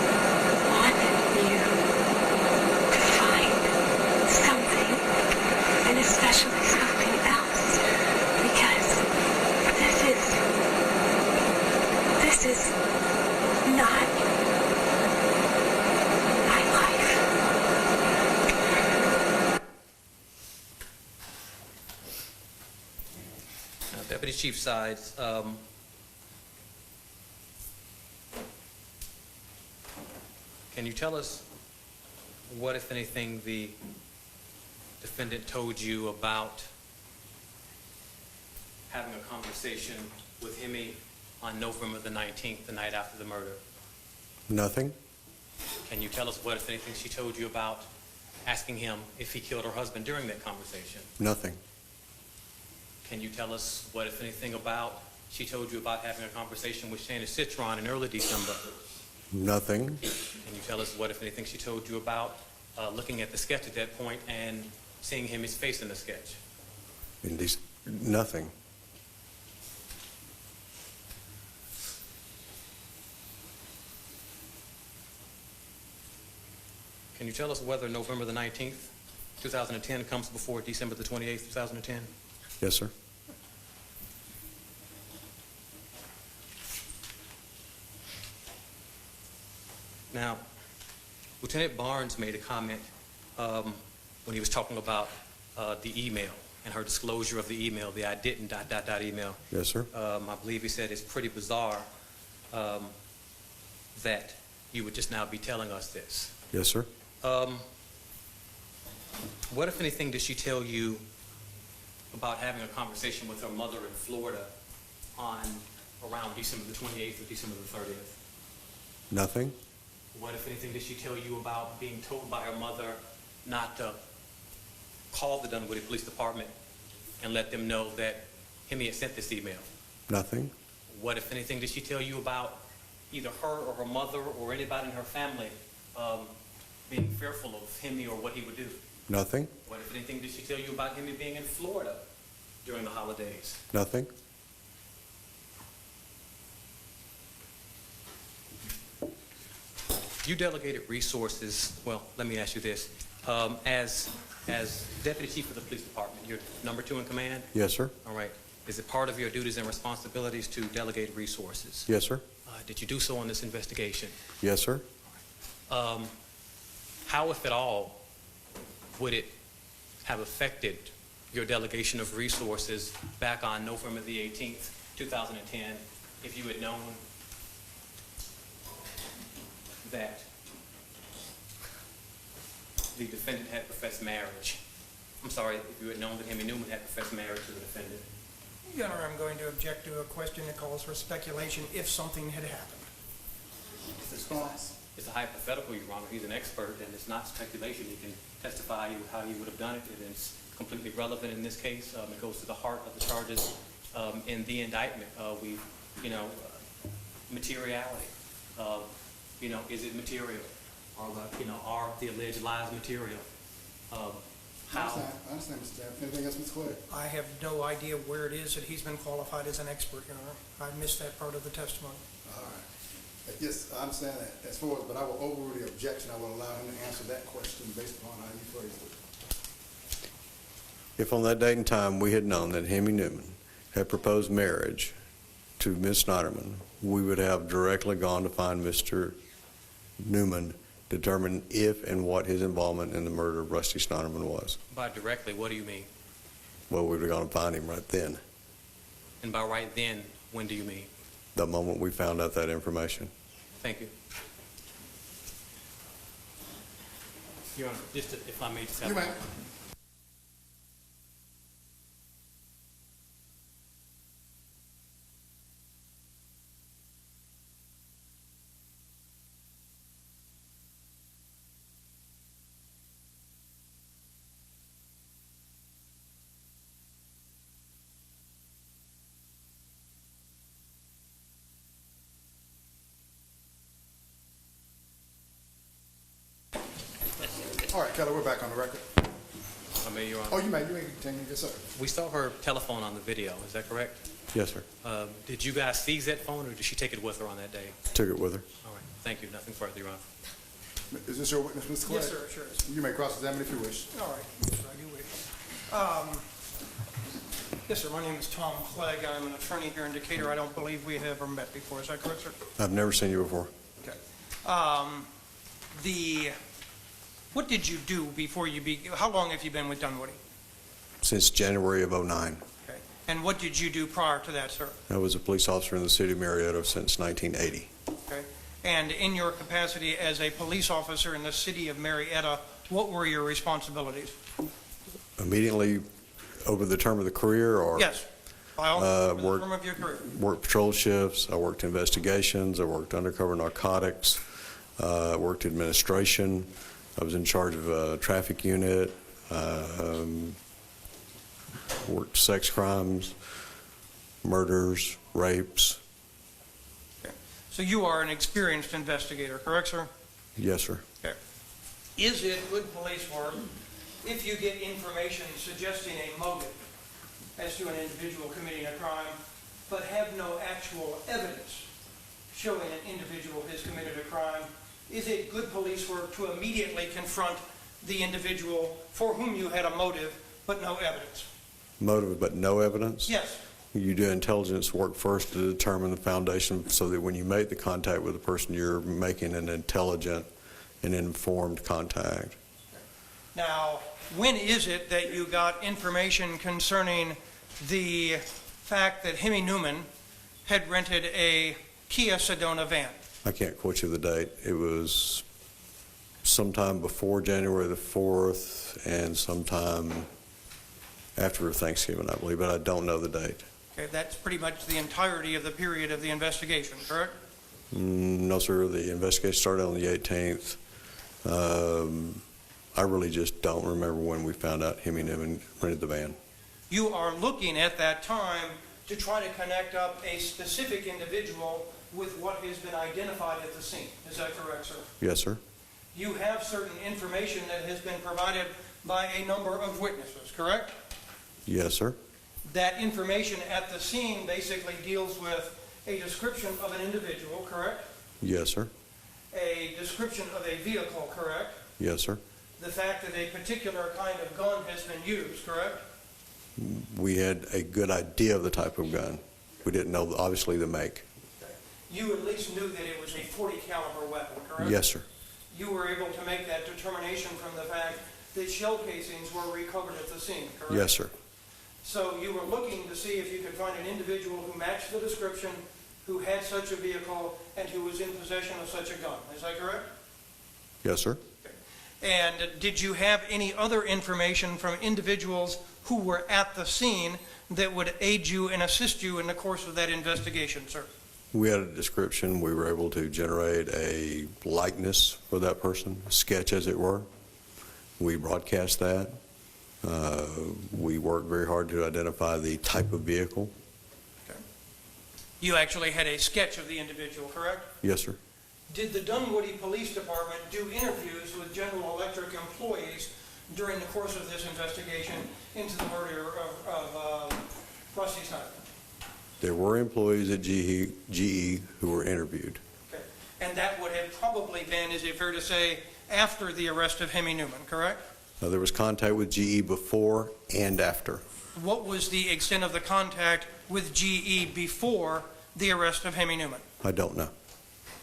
want you to find something, and especially something else, because this is Deputy Chief side, can you tell us what, if anything, the defendant told you about having a conversation with Hemi on November the 19th, the night after the murder? Nothing. Can you tell us what, if anything, she told you about asking him if he killed her husband during that conversation? Nothing. Can you tell us what, if anything, about she told you about having a conversation with Shana Citron in early December? Nothing. Can you tell us what, if anything, she told you about looking at the sketch at that point and seeing Hemi's face in the sketch? Nothing. Can you tell us whether November the 19th, 2010 comes before December the 28th, 2010? Yes, sir. Now, Lieutenant Barnes made a comment when he was talking about the email and her disclosure of the email, the I didn't ... email. Yes, sir. I believe he said it's pretty bizarre that you would just now be telling us this. Yes, sir. What, if anything, did she tell you about having a conversation with her mother in Florida on around December the 28th or December the 30th? Nothing. What, if anything, did she tell you about being told by her mother not to call the Dunwoody Police Department and let them know that Hemi had sent this email? Nothing. What, if anything, did she tell you about either her or her mother or anybody in her family being fearful of Hemi or what he would do? Nothing. What, if anything, did she tell you about Hemi being in Florida during the holidays? Nothing. You delegated resources, well, let me ask you this. As Deputy Chief of the Police Department, you're number 2 in command? Yes, sir. All right. Is it part of your duties and responsibilities to delegate resources? Yes, sir. Did you do so in this investigation? Yes, sir. How, if at all, would it have affected your delegation of resources back on November the 18th, 2010, if you had known that the defendant had professed marriage? I'm sorry, if you had known that Hemi Newman had professed marriage to the defendant? Your Honor, I'm going to object to a question that calls for speculation if something had happened. It's a hypothetical, Your Honor. He's an expert, and it's not speculation. He can testify how he would have done it. It is completely relevant in this case. It goes to the heart of the charges in the indictment. Materiality. Is it material? Are the alleged lies material? How? I understand, Mr. Chairman. Anything else, Ms. Clegg? I have no idea where it is that he's been qualified as an expert, Your Honor. I missed that part of the testimony. All right. Yes, I understand that as far as, but I will overrule the objection. I will allow him to answer that question based upon how you phrased it. If on that date and time we had known that Hemi Newman had proposed marriage to Ms. Sneiderman, we would have directly gone to find Mr. Newman, determine if and what his involvement in the murder of Rusty Sneiderman was. By directly, what do you mean? Well, we would have gone to find him right then, And by right then, when do you mean? the moment we found out that information. Thank you. Your Honor, if I may just have... You may. All right, Kelly, we're back on the record. I may, Your Honor. Oh, you may continue. Yes, sir. We saw her telephone on the video, is that correct? Yes, sir. Did you guys seize that phone, or did she take it with her on that day? Took it with her. All right, thank you. Nothing further, Your Honor. Is this your witness, Mr. Clegg? Yes, sir, sure is. You may cross-examine if you wish. All right, yes, sir, I do wish. Yes, sir, my name is Tom Clegg. I'm an attorney here in Decatur. I don't believe we have ever met before. Is that correct, sir? I've never seen you before. Okay. What did you do before how long have you been with Dunwoody? Since January of '09. Okay. And what did you do prior to that, sir? I was a police officer in the city of Marietta since 1980. Okay. And in your capacity as a police officer in the city of Marietta, what were your responsibilities? Immediately over the term of the career, or? Yes, by all means, the term of your career. Worked patrol shifts, I worked investigations, I worked undercover narcotics, worked administration, I was in charge of a traffic unit, worked sex crimes, murders, rapes. Okay. So you are an experienced investigator, correct, sir? Yes, sir. Okay. Is it good police work if you get information suggesting a motive as to an individual committing a crime, but have no actual evidence showing an individual has committed a crime? Is it good police work to immediately confront the individual for whom you had a motive but no evidence? Motive but no evidence? Yes. You do intelligence work first to determine the foundation so that when you make the contact with the person, you're making an intelligent and informed contact. Now, when is it that you got information concerning the fact that Hemi Newman had rented a Kia Sedona van? I can't quote you the date. It was sometime before January the 4th and sometime after Thanksgiving, I believe, but I don't know the date. Okay, that's pretty much the entirety of the period of the investigation, correct? No, sir. The investigation started on the 18th. I really just don't remember when we found out Hemi Newman rented the van. You are looking at that time to try to connect up a specific individual with what has been identified at the scene. Is that correct, sir? Yes, sir. You have certain information that has been provided by a number of witnesses, correct? Yes, sir. That information at the scene basically deals with a description of an individual, correct? Yes, sir. A description of a vehicle, correct? Yes, sir. The fact that a particular kind of gun has been used, correct? We had a good idea of the type of gun. We didn't know, obviously, the make. You at least knew that it was a .40 caliber weapon, correct? Yes, sir. You were able to make that determination from the fact that shell casings were recovered at the scene, correct? Yes, sir. So you were looking to see if you could find an individual who matched the description, who had such a vehicle, and who was in possession of such a gun. Is that correct? Yes, sir. And did you have any other information from individuals who were at the scene that would aid you and assist you in the course of that investigation, sir? We had a description. We were able to generate a likeness for that person, a sketch as it were. We broadcast that. We worked very hard to identify the type of vehicle. Okay. You actually had a sketch of the individual, correct? Yes, sir. Did the Dunwoody Police Department do interviews with General Electric employees during the course of this investigation into the murder of Rusty Sneiderman? There were employees at GE who were interviewed. Okay. And that would have probably been, is it fair to say, after the arrest of Hemi Newman, correct? There was contact with GE before and after. What was the extent of the contact with GE before the arrest of Hemi Newman? I don't know.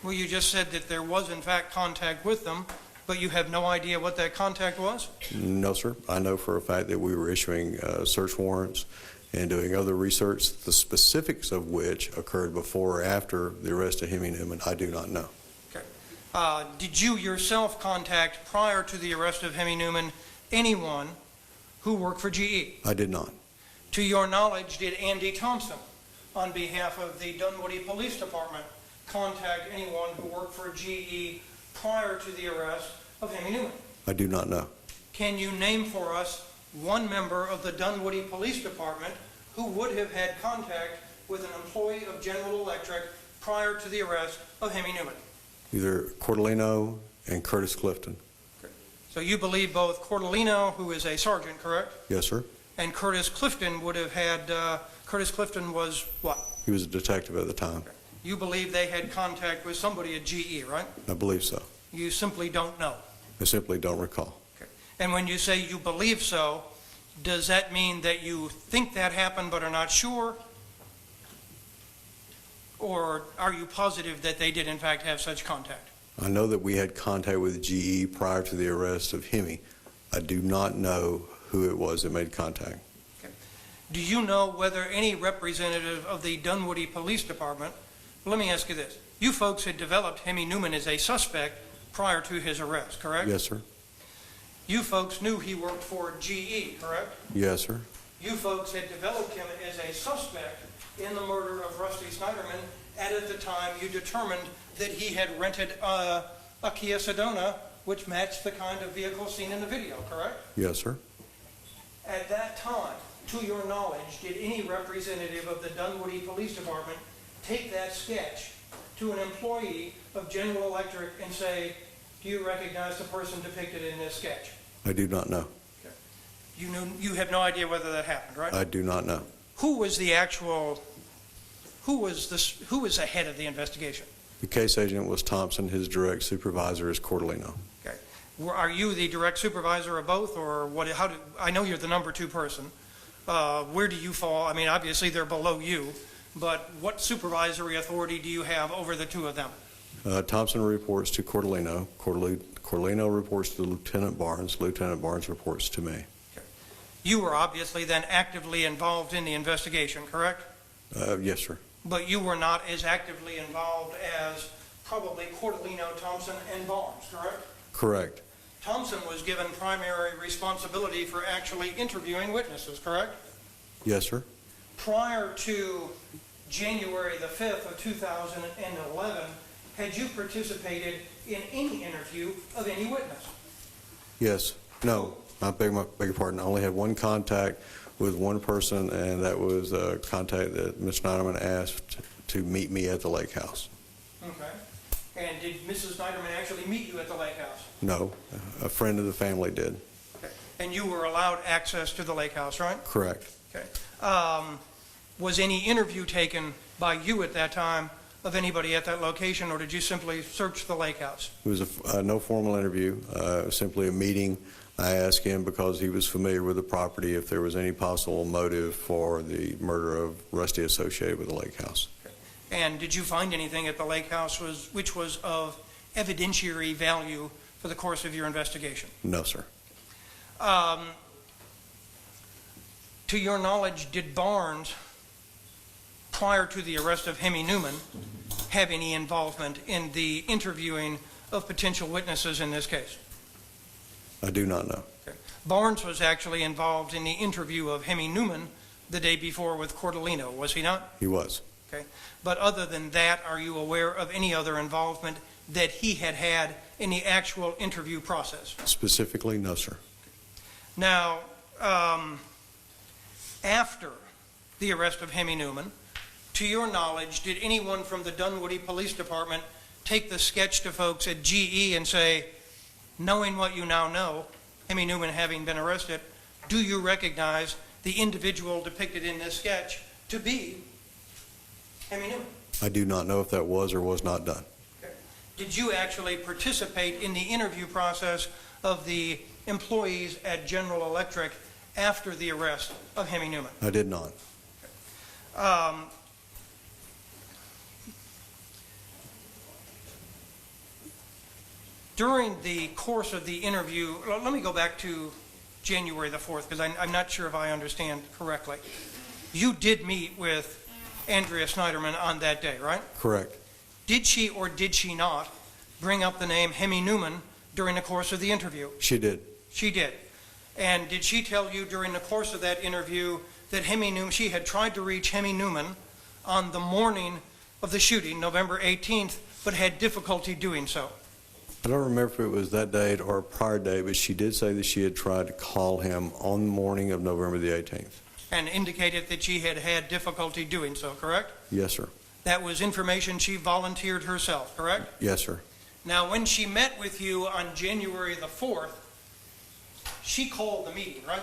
Well, you just said that there was, in fact, contact with them, but you have no idea what that contact was? No, sir. I know for a fact that we were issuing search warrants and doing other research, the specifics of which occurred before or after the arrest of Hemi Newman, I do not know. Okay. Did you yourself contact, prior to the arrest of Hemi Newman, anyone who worked for GE? I did not. To your knowledge, did Andy Thompson, on behalf of the Dunwoody Police Department, contact anyone who worked for GE prior to the arrest of Hemi Newman? I do not know. Can you name for us one member of the Dunwoody Police Department who would have had contact with an employee of General Electric prior to the arrest of Hemi Newman? Either Cordellino and Curtis Clifton. Okay. So you believe both Cordellino, who is a sergeant, correct? Yes, sir. And Curtis Clifton would have had, Curtis Clifton was what? He was a detective at the time. Okay. You believe they had contact with somebody at GE, right? I believe so. You simply don't know. I simply don't recall. Okay. And when you say you believe so, does that mean that you think that happened but are not sure? Or are you positive that they did in fact have such contact? I know that we had contact with GE prior to the arrest of Hemi. I do not know who it was that made contact. Okay. Do you know whether any representative of the Dunwoody Police Department, let me ask you this, you folks had developed Hemi Newman as a suspect prior to his arrest, correct? Yes, sir. You folks knew he worked for GE, correct? Yes, sir. You folks had developed him as a suspect in the murder of Rusty Sneiderman, and at the time you determined that he had rented a Kia Sedona, which matched the kind of vehicle seen in the video, correct? Yes, sir. At that time, to your knowledge, did any representative of the Dunwoody Police Department take that sketch to an employee of General Electric and say, do you recognize the person depicted in this sketch? I do not know. Okay. You have no idea whether that happened, right? I do not know. Who was the head of the investigation? The case agent was Thompson. His direct supervisor is Cordellino. Okay. Are you the direct supervisor of both, or what? I know you're the number 2 person. Where do you fall? I mean, obviously they're below you, but what supervisory authority do you have over the 2 of them? Thompson reports to Cordellino. Cordellino reports to Lieutenant Barnes. Lieutenant Barnes reports to me. Okay. You were obviously then actively involved in the investigation, correct? Yes, sir. But you were not as actively involved as probably Cordellino, Thompson, and Barnes, correct? Correct. Thompson was given primary responsibility for actually interviewing witnesses, correct? Yes, sir. Prior to January the 5th of 2011, had you participated in any interview of any witness? Yes. No, I beg your pardon. I only had one contact with one person, and that was a contact that Ms. Schneiderman asked to meet me at the lake house. Okay. And did Mrs. Sneiderman actually meet you at the lake house? No, a friend of the family did. Okay. And you were allowed access to the lake house, right? Correct. Okay. Was any interview taken by you at that time of anybody at that location, or did you simply search the lake house? It was no formal interview, simply a meeting. I asked him, because he was familiar with the property, if there was any possible motive for the murder of Rusty associated with the lake house. Okay. And did you find anything at the lake house which was of evidentiary value for the course of your investigation? No, sir. To your knowledge, did Barnes, prior to the arrest of Hemi Newman, have any involvement in the interviewing of potential witnesses in this case? I do not know. Okay. Barnes was actually involved in the interview of Hemi Newman the day before with Cordellino, was he not? He was. Okay. But other than that, are you aware of any other involvement that he had in the actual interview process? Specifically, no, sir. Now, after the arrest of Hemi Newman, to your knowledge, did anyone from the Dunwoody Police Department take the sketch to folks at GE and say, knowing what you now know, Hemi Newman having been arrested, do you recognize the individual depicted in this sketch to be Hemi Newman? I do not know if that was or was not done. Okay. Did you actually participate in the interview process of the employees at General Electric after the arrest of Hemi Newman? I did not. During the course of the interview, let me go back to January the 4th, because I'm not sure if I understand correctly. You did meet with Andrea Sneiderman on that day, right? Correct. Did she or did she not bring up the name Hemi Newman during the course of the interview? She did. She did. And did she tell you during the course of that interview that she had tried to reach Hemi Newman on the morning of the shooting, November 18th, but had difficulty doing so? I don't remember if it was that date or a prior day, but she did say that she had tried to call him on the morning of November the 18th. And indicated that she had had difficulty doing so, correct? Yes, sir. That was information she volunteered herself, correct? Yes, sir. Now, when she met with you on January the 4th, she called the meeting, right?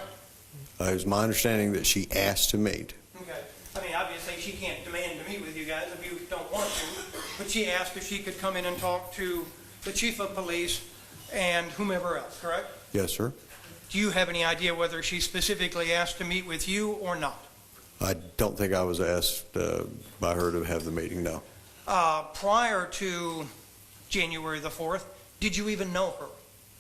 It was my understanding that she asked to meet. Okay. I mean, obviously, she can't demand to meet with you guys if you don't want to, but she asked if she could come in and talk to the chief of police and whomever else, correct? Yes, sir. Do you have any idea whether she specifically asked to meet with you or not? I don't think I was asked by her to have the meeting, no. Prior to January the 4th, did you even know her?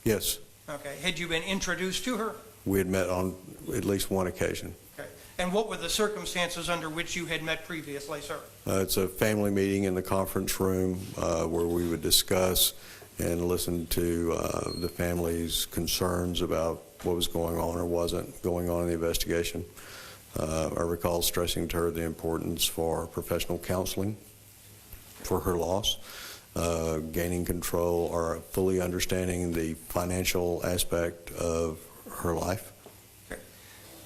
Yes. Okay. Had you been introduced to her? We had met on at least one occasion. Okay. And what were the circumstances under which you had met previously, sir? It's a family meeting in the conference room where we would discuss and listen to the family's concerns about what was going on or wasn't going on in the investigation. I recall stressing to her the importance for professional counseling for her loss, gaining control or fully understanding the financial aspect of her life.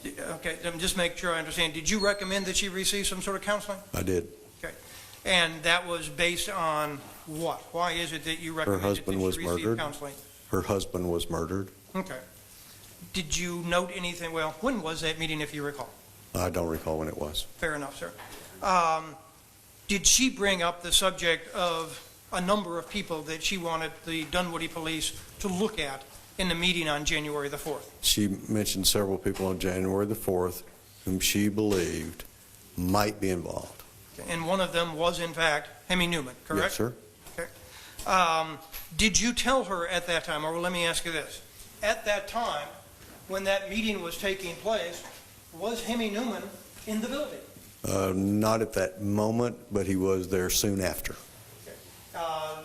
Okay, just make sure I understand. Did you recommend that she receive some sort of counseling? I did. Okay. And that was based on what? Why is it that you recommended that she receive counseling? Her husband was murdered. Okay. Did you note anything? Well, when was that meeting, if you recall? I don't recall when it was. Fair enough, sir. Did she bring up the subject of a number of people that she wanted the Dunwoody Police to look at in the meeting on January the 4th? She mentioned several people on January the 4th whom she believed might be involved. And one of them was, in fact, Hemi Newman, correct? Yes, sir. Okay. Did you tell her at that time, or let me ask you this, at that time, when that meeting was taking place, was Hemi Newman in the building? Not at that moment, but he was there soon after. Okay.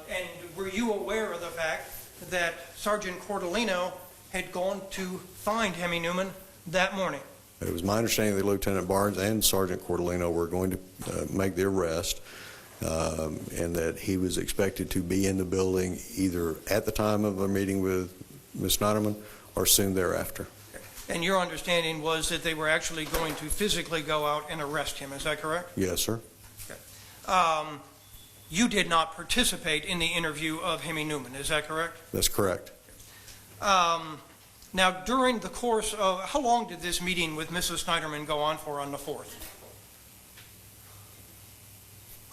And were you aware of the fact that Sergeant Cordolino had gone to find Hemi Newman that morning? It was my understanding that Lieutenant Barnes and Sergeant Cordolino were going to make the arrest, and that he was expected to be in the building either at the time of a meeting with Ms. Sneiderman or soon thereafter. And your understanding was that they were actually going to physically go out and arrest him, is that correct? Yes, sir. Okay. You did not participate in the interview of Hemi Newman, is that correct? That's correct. Now, during the course of, how long did this meeting with Mrs. Sneiderman go on for on the 4th?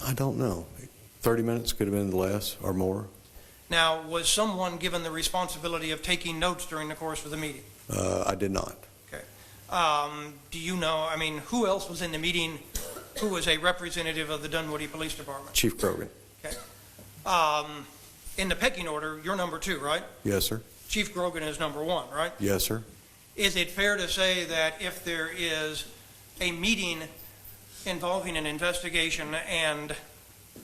I don't know. 30 minutes could have been less or more. Now, was someone given the responsibility of taking notes during the course of the meeting? I did not. Okay. Do you know, I mean, who else was in the meeting who was a representative of the Dunwoody Police Department? Chief Grogan. Okay. In the pecking order, you're number 2, right? Yes, sir. Chief Grogan is number 1, right? Yes, sir. Is it fair to say that if there is a meeting involving an investigation and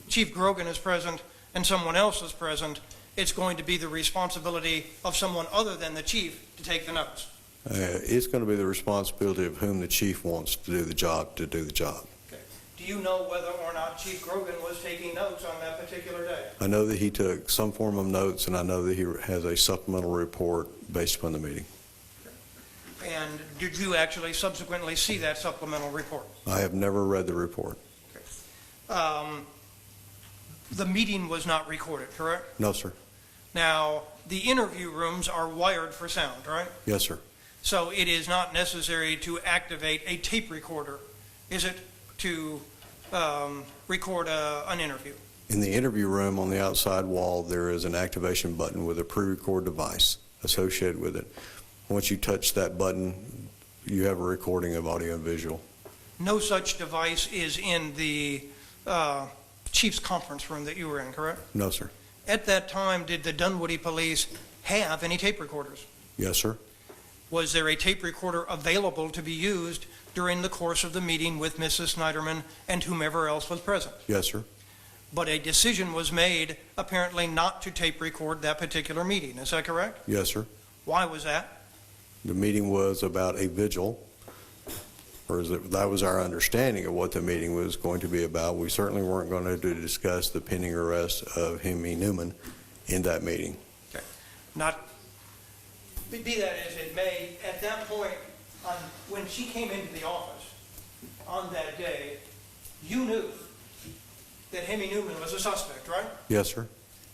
Chief Grogan is present and someone else is present, it's going to be the responsibility of someone other than the chief to take the notes? It's going to be the responsibility of whom the chief wants to do the job to do the job. Okay. Do you know whether or not Chief Grogan was taking notes on that particular day? I know that he took some form of notes, and I know that he has a supplemental report based upon the meeting. Okay. And did you actually subsequently see that supplemental report? I have never read the report. Okay. The meeting was not recorded, correct? No, sir. Now, the interview rooms are wired for sound, right? Yes, sir. So it is not necessary to activate a tape recorder, is it, to record an interview? In the interview room on the outside wall, there is an activation button with a pre-record device associated with it. Once you touch that button, you have a recording of audio and visual. No such device is in the chief's conference room that you were in, correct? No, sir. At that time, did the Dunwoody Police have any tape recorders? Yes, sir. Was there a tape recorder available to be used during the course of the meeting with Mrs. Sneiderman and whomever else was present? Yes, sir. But a decision was made, apparently, not to tape record that particular meeting. Is that correct? Yes, sir. Why was that? The meeting was about a vigil, or that was our understanding of what the meeting was going to be about. We certainly weren't going to discuss the pending arrest of Hemi Newman in that meeting. Okay. Not, be that as it may, at that point, when she came into the office on that day, you knew that Hemi Newman was a suspect, right? Yes, sir.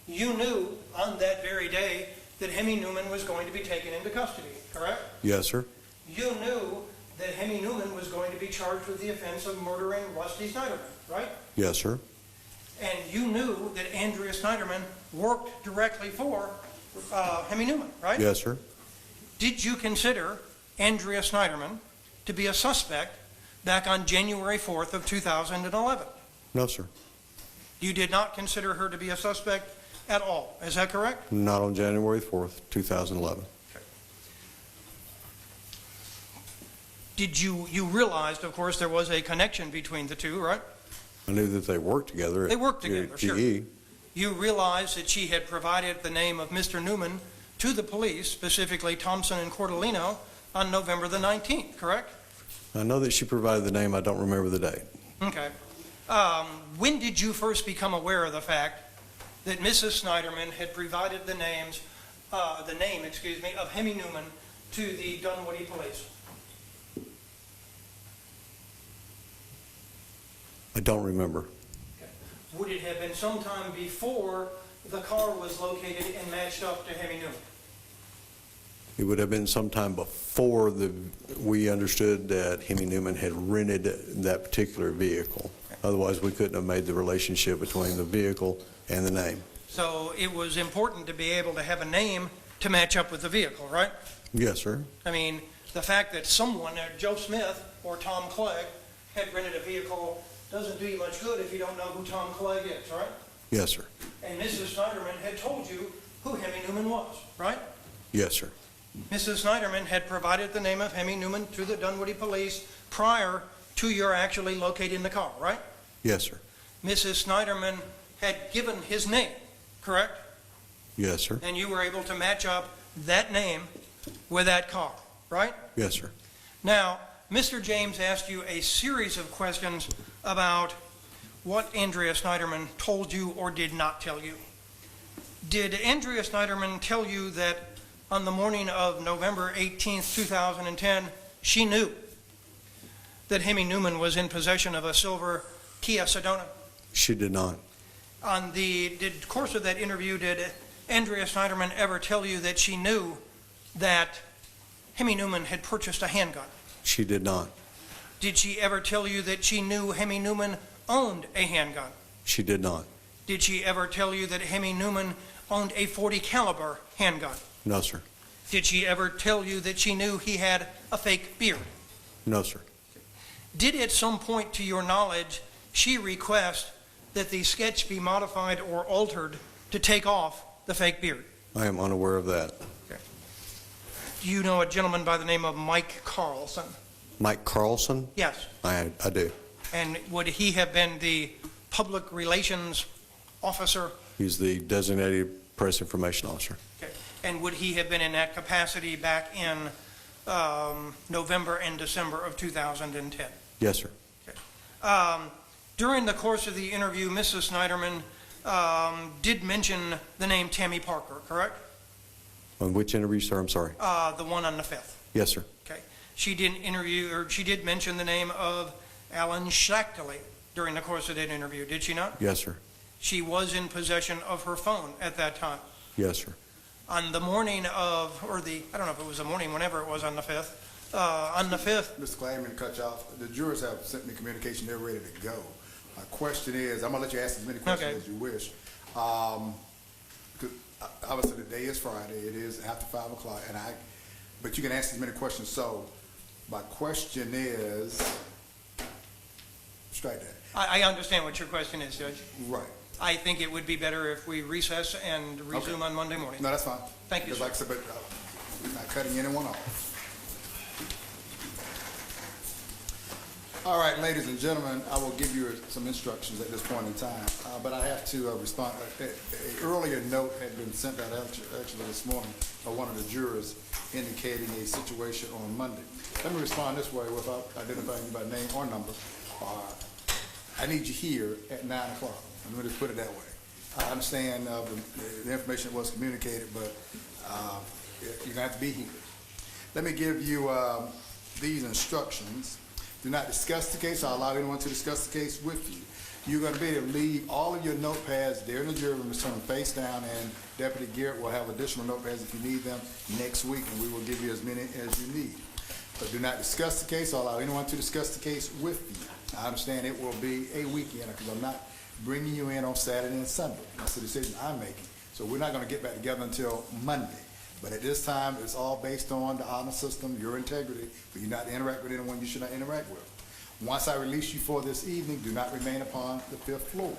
You knew on that very day that Hemi Newman was going to be taken into custody, correct? Yes, sir. You knew that Hemi Newman was going to be charged with the offense of murdering Rusty Sneiderman, right? Yes, sir. And you knew that Andrea Sneiderman worked directly for Hemi Newman, right? Yes, sir. Did you consider Andrea Sneiderman to be a suspect back on January 4th of 2011? No, sir. You did not consider her to be a suspect at all. Is that correct? Not on January 4th, 2011. Did you realized, of course, there was a connection between the two, right? I knew that they worked together. They worked together, at sure. GE. You realized that she had provided the name of Mr. Newman to the police, specifically Thompson and Cordellino, on November the 19th, correct? I know that she provided the name. I don't remember the date. Okay. When did you first become aware of the fact that Mrs. Sneiderman had provided the name, of Hemi Newman to the Dunwoody police? I don't remember. Okay. Would it have been sometime before the car was located and matched up to Hemi Newman? It would have been sometime before we understood that Hemi Newman had rented that particular vehicle. Otherwise, we couldn't have made the relationship between the vehicle and the name. So it was important to be able to have a name to match up with the vehicle, right? Yes, sir. I mean, the fact that someone, Joe Smith or Tom Clegg, had rented a vehicle doesn't do you much good if you don't know who Tom Clegg is, right? Yes, sir. And Mrs. Sneiderman had told you who Hemi Newman was, right? Yes, sir. Mrs. Sneiderman had provided the name of Hemi Newman to the Dunwoody police prior to your actually locating the car, right? Yes, sir. Mrs. Sneiderman had given his name, correct? Yes, sir. And you were able to match up that name with that car, right? Yes, sir. Now, Mr. James asked you a series of questions about what Andrea Sneiderman told you or did not tell you. Did Andrea Sneiderman tell you that on the morning of November 18th, 2010, she knew that Hemi Newman was in possession of a silver Kia Sedona? She did not. On the course of that interview, did Andrea Sneiderman ever tell you that she knew that Hemi Newman had purchased a handgun? She did not. Did she ever tell you that she knew Hemi Newman owned a handgun? She did not. Did she ever tell you that Hemi Newman owned a .40 caliber handgun? No, sir. Did she ever tell you that she knew he had a fake beard? No, sir. Did at some point, to your knowledge, she request that the sketch be modified or altered to take off the fake beard? I am unaware of that. Okay. Do you know a gentleman by the name of Mike Carlson? Mike Carlson? Yes. I do. And would he have been the public relations officer? He's the designated press information officer. Okay. And would he have been in that capacity back in November and December of 2010? Yes, sir. Okay. During the course of the interview, Mrs. Sneiderman did mention the name Tammy Parker, correct? On which interview, sir? I'm sorry. The one on the 5th. Yes, sir. Okay. She did mention the name of Alan Schlachterly during the course of that interview, did she not? Yes, sir. She was in possession of her phone at that time. Yes, sir. On the morning of, I don't know if it was the morning, whenever it was on the 5th, on the 5th. Mr. Clay, I'm going to cut you off. The jurors have sent me communication. They're ready to go. My question is, I'm going to let you ask as many questions Okay. as you wish. 'Cause obviously, the day is Friday. It is after 5 o'clock, but you can ask as many questions. So my question is, strike that. I understand what your question is, Judge. Right. I think it would be better if we recess and resume on Monday morning. No, that's fine. Thank you, Because sir. like I said, but we're not cutting anyone off. All right, ladies and gentlemen, I will give you some instructions at this point in time, but I have to respond. An earlier note had been sent out actually this morning by one of the jurors indicating a situation on Monday. Let me respond this way without identifying you by name or number. I need you here at 9 o'clock. I'm going to put it that way. I understand the information that was communicated, but you're going to have to be here. Let me give you these instructions. Do not discuss the case or allow anyone to discuss the case with you. You're going to be able to leave all of your notepads there in the jury room, turn them face down, and Deputy Garrett will have additional notepads if you need them next week, and we will give you as many as you need. But do not discuss the case or allow anyone to discuss the case with you. I understand it will be a weekend because I'm not bringing you in on Saturday and Sunday. That's the decision I'm making. So we're not going to get back together until Monday. But at this time, it's all based on the honor system, your integrity, for you not to interact with anyone you should not interact with. Once I release you for this evening, do not remain upon the 5th floor.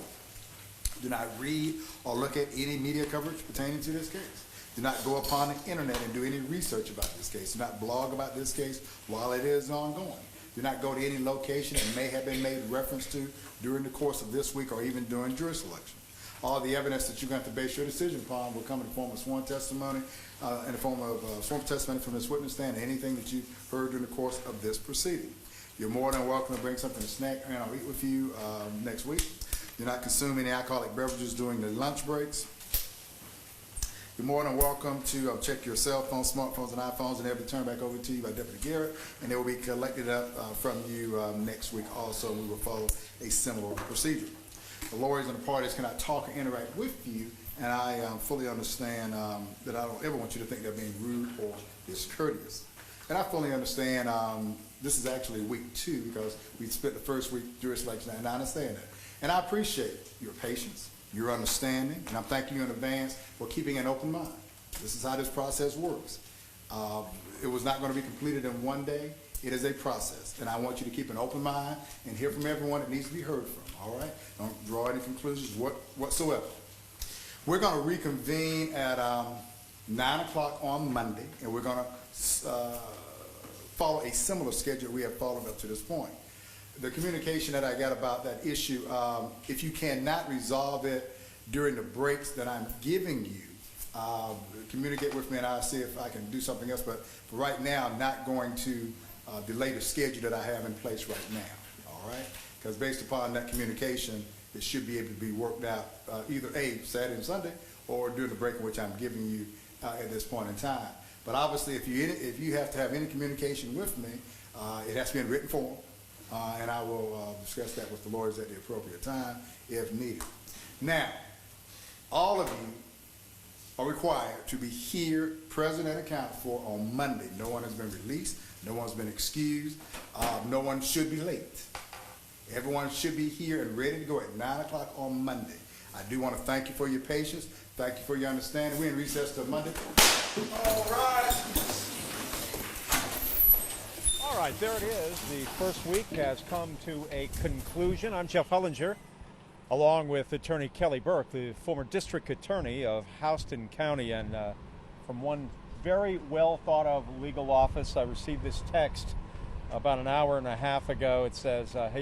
Do not read or look at any media coverage pertaining to this case. Do not go upon the internet and do any research about this case. Do not blog about this case while it is ongoing. Do not go to any location it may have been made reference to during the course of this week or even during jury selection. All the evidence that you're going to base your decision upon will come in the form of sworn testimony, in the form of sworn testimony from this witness stand, and anything that you've heard during the course of this proceeding. You're more than welcome to bring something to snack and I'll eat with you next week. Do not consume any alcoholic beverages during the lunch breaks. You're more than welcome to check your cell phones, smartphones, and iPhones, and they'll be turned back over to you by Deputy Garrett, and they will be collected up from you next week also. We will follow a similar procedure. The lawyers and the parties cannot talk or interact with you, and I fully understand that I don't ever want you to think they're being rude or discourteous. And I fully understand this is actually week 2 because we spent the first week jury selection, and I understand that. And I appreciate your patience, your understanding, and I'm thanking you in advance for keeping an open mind. This is how this process works. It was not going to be completed in one day. It is a process, and I want you to keep an open mind and hear from everyone that needs to be heard from, all right? Don't draw any conclusions whatsoever. We're going to reconvene at 9 o'clock on Monday, and we're going to follow a similar schedule we have followed up to this point. The communication that I got about that issue, if you cannot resolve it during the breaks that I'm giving you, communicate with me and I'll see if I can do something else. But for right now, I'm not going to delay the schedule that I have in place right now, all right? Because based upon that communication, it should be able to be worked out either Saturday and Sunday or during the break in which I'm giving you at this point in time. But obviously, if you have to have any communication with me, it has to be in written form. And I will discuss that with the lawyers at the appropriate time if needed. Now, all of you are required to be here, present and accounted for on Monday. No one has been released. No one's been excused. No one should be late. Everyone should be here and ready to go at 9 o'clock on Monday. I do want to thank you for your patience. Thank you for your understanding. We're in recess till Monday. All right. All right, there it is. The first week has come to a conclusion. I'm Jeff Hullinger, along with Attorney Kelly Burke, the former district attorney of Houston County. And from one very well thought of legal office, I received this text about an hour and a half ago. It says, hey,